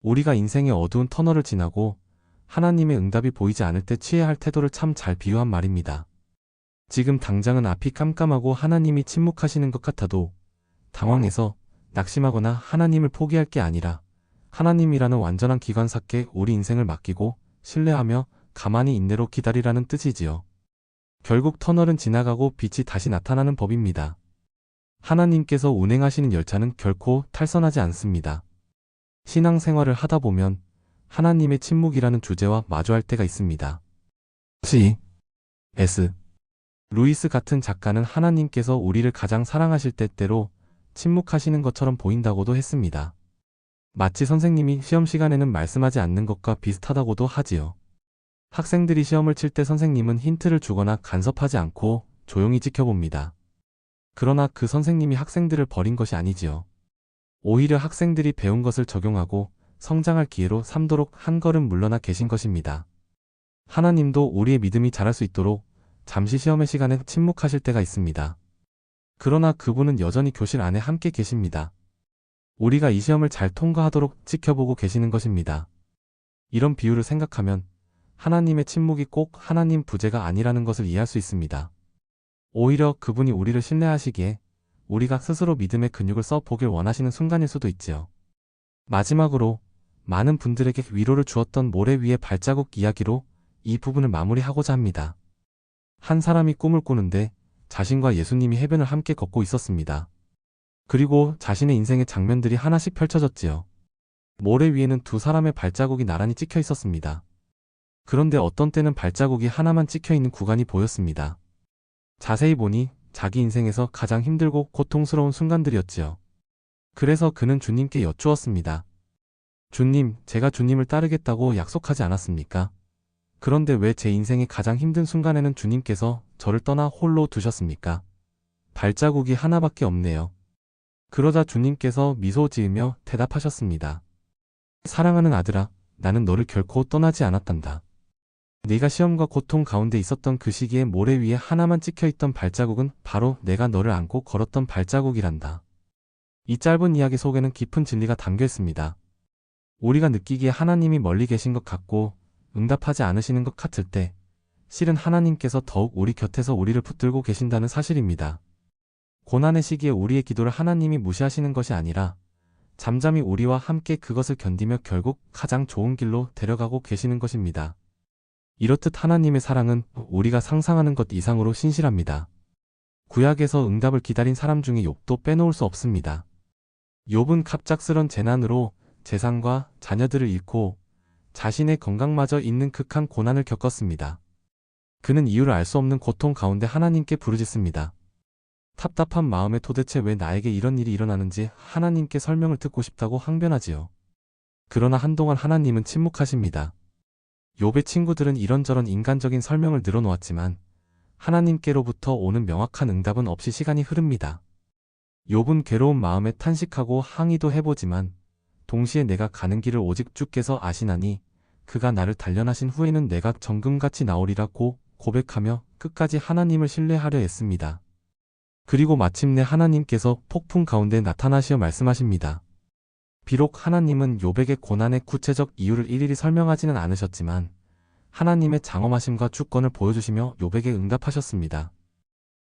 우리가 인생의 어두운 터널을 지나고 하나님의 응답이 보이지 않을 때 취해야 할 태도를 참 잘 비유한 말입니다. 지금 당장은 앞이 깜깜하고 하나님이 침묵하시는 것 같아도 당황해서 낙심하거나 하나님을 포기할 게 아니라 하나님이라는 완전한 기관사께 우리 인생을 맡기고 신뢰하며 가만히 인내로 기다리라는 뜻이지요. 결국 터널은 지나가고 빛이 다시 나타나는 법입니다. 하나님께서 운행하시는 열차는 결코 탈선하지 않습니다. 신앙생활을 하다 보면 하나님의 침묵이라는 주제와 마주할 때가 있습니다. C.S. 루이스 같은 작가는 하나님께서 우리를 가장 사랑하실 때때로 침묵하시는 것처럼 보인다고도 했습니다. 마치 선생님이 시험 시간에는 말씀하지 않는 것과 비슷하다고도 하지요. 학생들이 시험을 칠 때 선생님은 힌트를 주거나 간섭하지 않고 조용히 지켜봅니다. 그러나 그 선생님이 학생들을 버린 것이 아니지요. 오히려 학생들이 배운 것을 적용하고 성장할 기회로 삼도록 한 걸음 물러나 계신 것입니다. 하나님도 우리의 믿음이 자랄 수 있도록 잠시 시험의 시간에 침묵하실 때가 있습니다. 그러나 그분은 여전히 교실 안에 함께 계십니다. 우리가 이 시험을 잘 통과하도록 지켜보고 계시는 것입니다. 이런 비유를 생각하면 하나님의 침묵이 꼭 하나님 부재가 아니라는 것을 이해할 수 있습니다. 오히려 그분이 우리를 신뢰하시기에 우리가 스스로 믿음의 근육을 써보길 원하시는 순간일 수도 있지요. 마지막으로 많은 분들에게 위로를 주었던 모래 위의 발자국 이야기로 이 부분을 마무리하고자 합니다. 한 사람이 꿈을 꾸는데 자신과 예수님이 해변을 함께 걷고 있었습니다. 그리고 자신의 인생의 장면들이 하나씩 펼쳐졌지요. 모래 위에는 두 사람의 발자국이 나란히 찍혀 있었습니다. 그런데 어떤 때는 발자국이 하나만 찍혀 있는 구간이 보였습니다. 자세히 보니 자기 인생에서 가장 힘들고 고통스러운 순간들이었지요. 그래서 그는 주님께 여쭈었습니다. 주님, 제가 주님을 따르겠다고 약속하지 않았습니까? 그런데 왜 제 인생의 가장 힘든 순간에는 주님께서 저를 떠나 홀로 두셨습니까? 발자국이 하나밖에 없네요. 그러자 주님께서 미소 지으며 대답하셨습니다. 사랑하는 아들아, 나는 너를 결코 떠나지 않았단다. 네가 시험과 고통 가운데 있었던 그 시기에 모래 위에 하나만 찍혀있던 발자국은 바로 내가 너를 안고 걸었던 발자국이란다. 이 짧은 이야기 속에는 깊은 진리가 담겨 있습니다. 우리가 느끼기에 하나님이 멀리 계신 것 같고 응답하지 않으시는 것 같을 때 실은 하나님께서 더욱 우리 곁에서 우리를 붙들고 계신다는 사실입니다. 고난의 시기에 우리의 기도를 하나님이 무시하시는 것이 아니라 잠잠히 우리와 함께 그것을 견디며 결국 가장 좋은 길로 데려가고 계시는 것입니다. 이렇듯 하나님의 사랑은 우리가 상상하는 것 이상으로 신실합니다. 구약에서 응답을 기다린 사람 중에 욥도 빼놓을 수 없습니다. 욥은 갑작스런 재난으로 재산과 자녀들을 잃고 자신의 건강마저 잃는 극한 고난을 겪었습니다. 그는 이유를 알 수 없는 고통 가운데 하나님께 부르짖습니다. 답답한 마음에 도대체 왜 나에게 이런 일이 일어나는지 하나님께 설명을 듣고 싶다고 항변하지요. 그러나 한동안 하나님은 침묵하십니다. 욥의 친구들은 이런저런 인간적인 설명을 늘어놓았지만 하나님께로부터 오는 명확한 응답은 없이 시간이 흐릅니다. 욥은 괴로운 마음에 탄식하고 항의도 해보지만 동시에 내가 가는 길을 오직 주께서 아시나니 그가 나를 단련하신 후에는 내가 정금같이 나오리라고 고백하며 끝까지 하나님을 신뢰하려 했습니다. 그리고 마침내 하나님께서 폭풍 가운데 나타나시어 말씀하십니다. 비록 하나님은 욥에게 고난의 구체적 이유를 일일이 설명하지는 않으셨지만 하나님의 장엄하심과 주권을 보여주시며 욥에게 응답하셨습니다.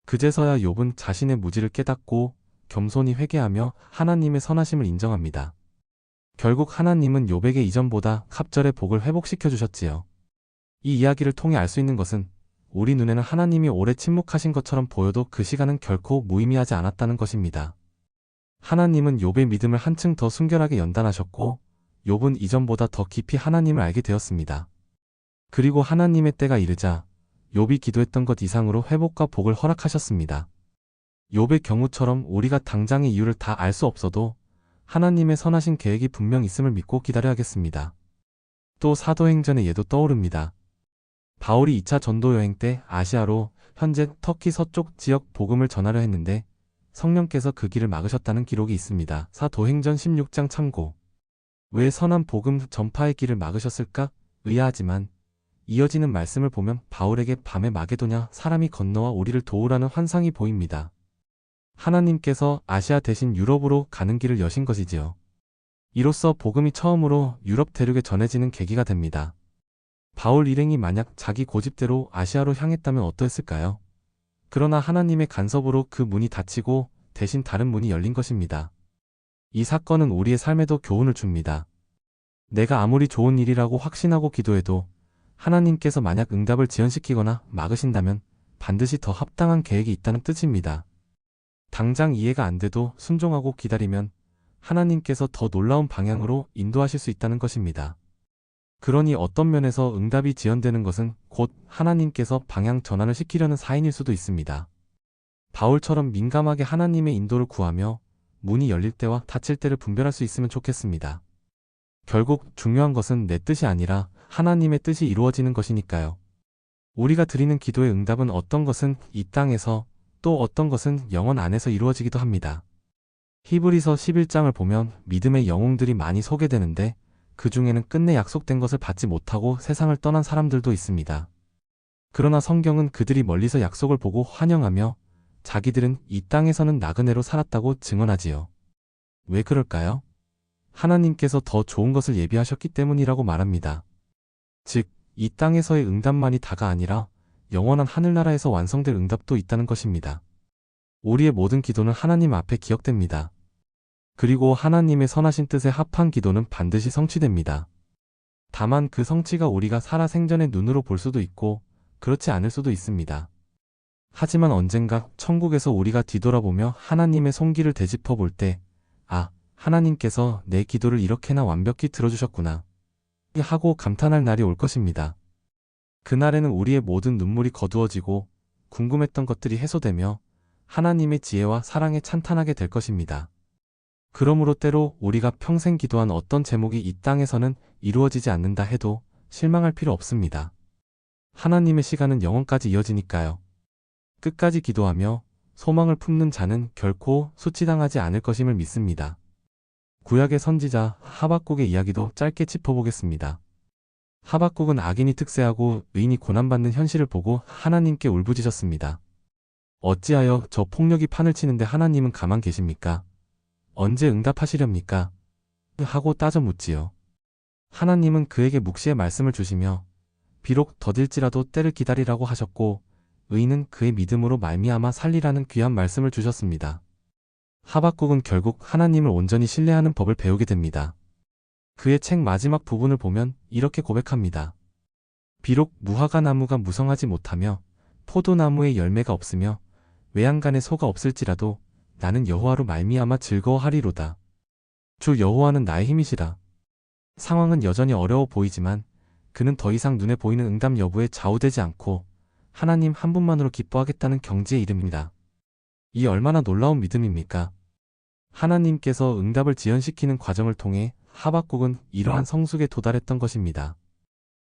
그제서야 욥은 자신의 무지를 깨닫고 겸손히 회개하며 하나님의 선하심을 인정합니다. 결국 하나님은 욥에게 이전보다 갑절의 복을 회복시켜 주셨지요. 이 이야기를 통해 알 수 있는 것은 우리 눈에는 하나님이 오래 침묵하신 것처럼 보여도 그 시간은 결코 무의미하지 않았다는 것입니다. 하나님은 욥의 믿음을 한층 더 순결하게 연단하셨고 욥은 이전보다 더 깊이 하나님을 알게 되었습니다. 그리고 하나님의 때가 이르자 욥이 기도했던 것 이상으로 회복과 복을 허락하셨습니다. 욥의 경우처럼 우리가 당장의 이유를 다 알 수 없어도 하나님의 선하신 계획이 분명 있음을 믿고 기다려야겠습니다. 또 사도행전의 예도 떠오릅니다. 바울이 2차 전도 여행 때 아시아로 현재 터키 서쪽 지역 복음을 전하려 했는데 성령께서 그 길을 막으셨다는 기록이 있습니다. 사도행전 16장 참고. 왜 선한 복음 전파의 길을 막으셨을까? 의아하지만 이어지는 말씀을 보면 바울에게 밤에 마게도냐 사람이 건너와 우리를 도우라는 환상이 보입니다. 하나님께서 아시아 대신 유럽으로 가는 길을 여신 것이지요. 이로써 복음이 처음으로 유럽 대륙에 전해지는 계기가 됩니다. 바울 일행이 만약 자기 고집대로 아시아로 향했다면 어떠했을까요? 그러나 하나님의 간섭으로 그 문이 닫히고 대신 다른 문이 열린 것입니다. 이 사건은 우리의 삶에도 교훈을 줍니다. 내가 아무리 좋은 일이라고 확신하고 기도해도 하나님께서 만약 응답을 지연시키거나 막으신다면 반드시 더 합당한 계획이 있다는 뜻입니다. 당장 이해가 안 돼도 순종하고 기다리면 하나님께서 더 놀라운 방향으로 인도하실 수 있다는 것입니다. 그러니 어떤 면에서 응답이 지연되는 것은 곧 하나님께서 방향 전환을 시키려는 사인일 수도 있습니다. 바울처럼 민감하게 하나님의 인도를 구하며 문이 열릴 때와 닫힐 때를 분별할 수 있으면 좋겠습니다. 결국 중요한 것은 내 뜻이 아니라 하나님의 뜻이 이루어지는 것이니까요. 우리가 드리는 기도의 응답은 어떤 것은 이 땅에서 또 어떤 것은 영원 안에서 이루어지기도 합니다. 히브리서 11장을 보면 믿음의 영웅들이 많이 소개되는데 그 중에는 끝내 약속된 것을 받지 못하고 세상을 떠난 사람들도 있습니다. 그러나 성경은 그들이 멀리서 약속을 보고 환영하며 자기들은 이 땅에서는 나그네로 살았다고 증언하지요. 왜 그럴까요? 하나님께서 더 좋은 것을 예비하셨기 때문이라고 말합니다. 즉, 이 땅에서의 응답만이 다가 아니라 영원한 하늘나라에서 완성될 응답도 있다는 것입니다. 우리의 모든 기도는 하나님 앞에 기억됩니다. 그리고 하나님의 선하신 뜻에 합한 기도는 반드시 성취됩니다. 다만 그 성취가 우리가 살아생전의 눈으로 볼 수도 있고 그렇지 않을 수도 있습니다. 하지만 언젠가 천국에서 우리가 뒤돌아보며 하나님의 손길을 되짚어 볼 때, 아, 하나님께서 내 기도를 이렇게나 완벽히 들어주셨구나 하고 감탄할 날이 올 것입니다. 그날에는 우리의 모든 눈물이 거두어지고 궁금했던 것들이 해소되며 하나님의 지혜와 사랑에 찬탄하게 될 것입니다. 그러므로 때로 우리가 평생 기도한 어떤 제목이 이 땅에서는 이루어지지 않는다 해도 실망할 필요 없습니다. 하나님의 시간은 영원까지 이어지니까요. 끝까지 기도하며 소망을 품는 자는 결코 수치당하지 않을 것임을 믿습니다. 구약의 선지자 하박국의 이야기도 짧게 짚어보겠습니다. 하박국은 악인이 특세하고 의인이 고난받는 현실을 보고 하나님께 울부짖었습니다. 어찌하여 저 폭력이 판을 치는데 하나님은 가만 계십니까? 언제 응답하시렵니까? 하고 따져 묻지요. 하나님은 그에게 묵시의 말씀을 주시며 비록 더딜지라도 때를 기다리라고 하셨고 의인은 그의 믿음으로 말미암아 살리라는 귀한 말씀을 주셨습니다. 하박국은 결국 하나님을 온전히 신뢰하는 법을 배우게 됩니다. 그의 책 마지막 부분을 보면 이렇게 고백합니다. 비록 무화과 나무가 무성하지 못하며 포도나무에 열매가 없으며 외양간에 소가 없을지라도 나는 여호와로 말미암아 즐거워하리로다. 주 여호와는 나의 힘이시라. 상황은 여전히 어려워 보이지만 그는 더 이상 눈에 보이는 응답 여부에 좌우되지 않고 하나님 한 분만으로 기뻐하겠다는 경지에 이릅니다. 이 얼마나 놀라운 믿음입니까? 하나님께서 응답을 지연시키는 과정을 통해 하박국은 이러한 성숙에 도달했던 것입니다.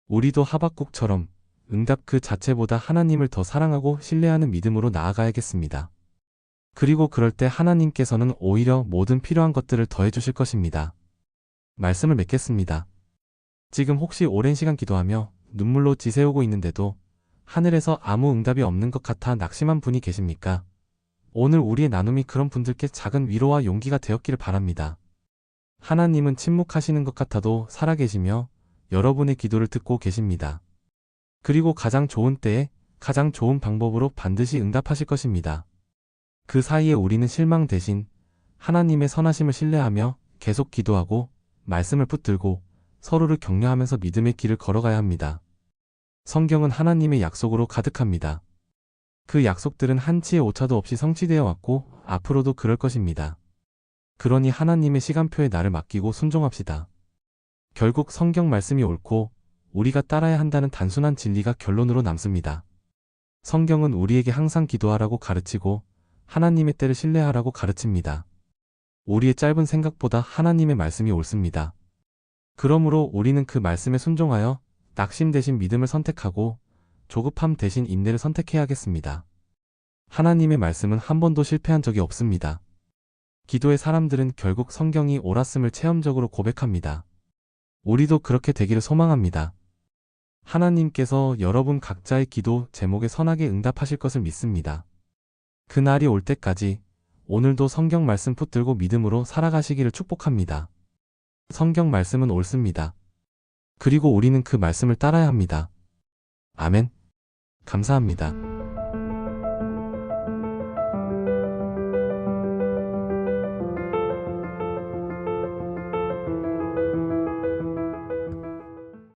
우리도 하박국처럼 응답 그 자체보다 하나님을 더 사랑하고 신뢰하는 믿음으로 나아가야겠습니다. 그리고 그럴 때 하나님께서는 오히려 모든 필요한 것들을 더해 주실 것입니다. 말씀을 맺겠습니다. 지금 혹시 오랜 시간 기도하며 눈물로 지새우고 있는데도 하늘에서 아무 응답이 없는 것 같아 낙심한 분이 계십니까? 오늘 우리의 나눔이 그런 분들께 작은 위로와 용기가 되었기를 바랍니다. 하나님은 침묵하시는 것 같아도 살아계시며 여러분의 기도를 듣고 계십니다. 그리고 가장 좋은 때에 가장 좋은 방법으로 반드시 응답하실 것입니다. 그 사이에 우리는 실망 대신 하나님의 선하심을 신뢰하며 계속 기도하고 말씀을 붙들고 서로를 격려하면서 믿음의 길을 걸어가야 합니다. 성경은 하나님의 약속으로 가득합니다. 그 약속들은 한치의 오차도 없이 성취되어 왔고 앞으로도 그럴 것입니다. 그러니 하나님의 시간표에 나를 맡기고 순종합시다. 결국 성경 말씀이 옳고 우리가 따라야 한다는 단순한 진리가 결론으로 남습니다. 성경은 우리에게 항상 기도하라고 가르치고 하나님의 때를 신뢰하라고 가르칩니다. 우리의 짧은 생각보다 하나님의 말씀이 옳습니다. 그러므로 우리는 그 말씀에 순종하여 낙심 대신 믿음을 선택하고 조급함 대신 인내를 선택해야겠습니다. 하나님의 말씀은 한 번도 실패한 적이 없습니다. 기도의 사람들은 결국 성경이 옳았음을 체험적으로 고백합니다. 우리도 그렇게 되기를 소망합니다. 하나님께서 여러분 각자의 기도 제목에 선하게 응답하실 것을 믿습니다. 그날이 올 때까지 오늘도 성경 말씀 붙들고 믿음으로 살아가시기를 축복합니다. 성경 말씀은 옳습니다. 그리고 우리는 그 말씀을 따라야 합니다. 아멘. 감사합니다.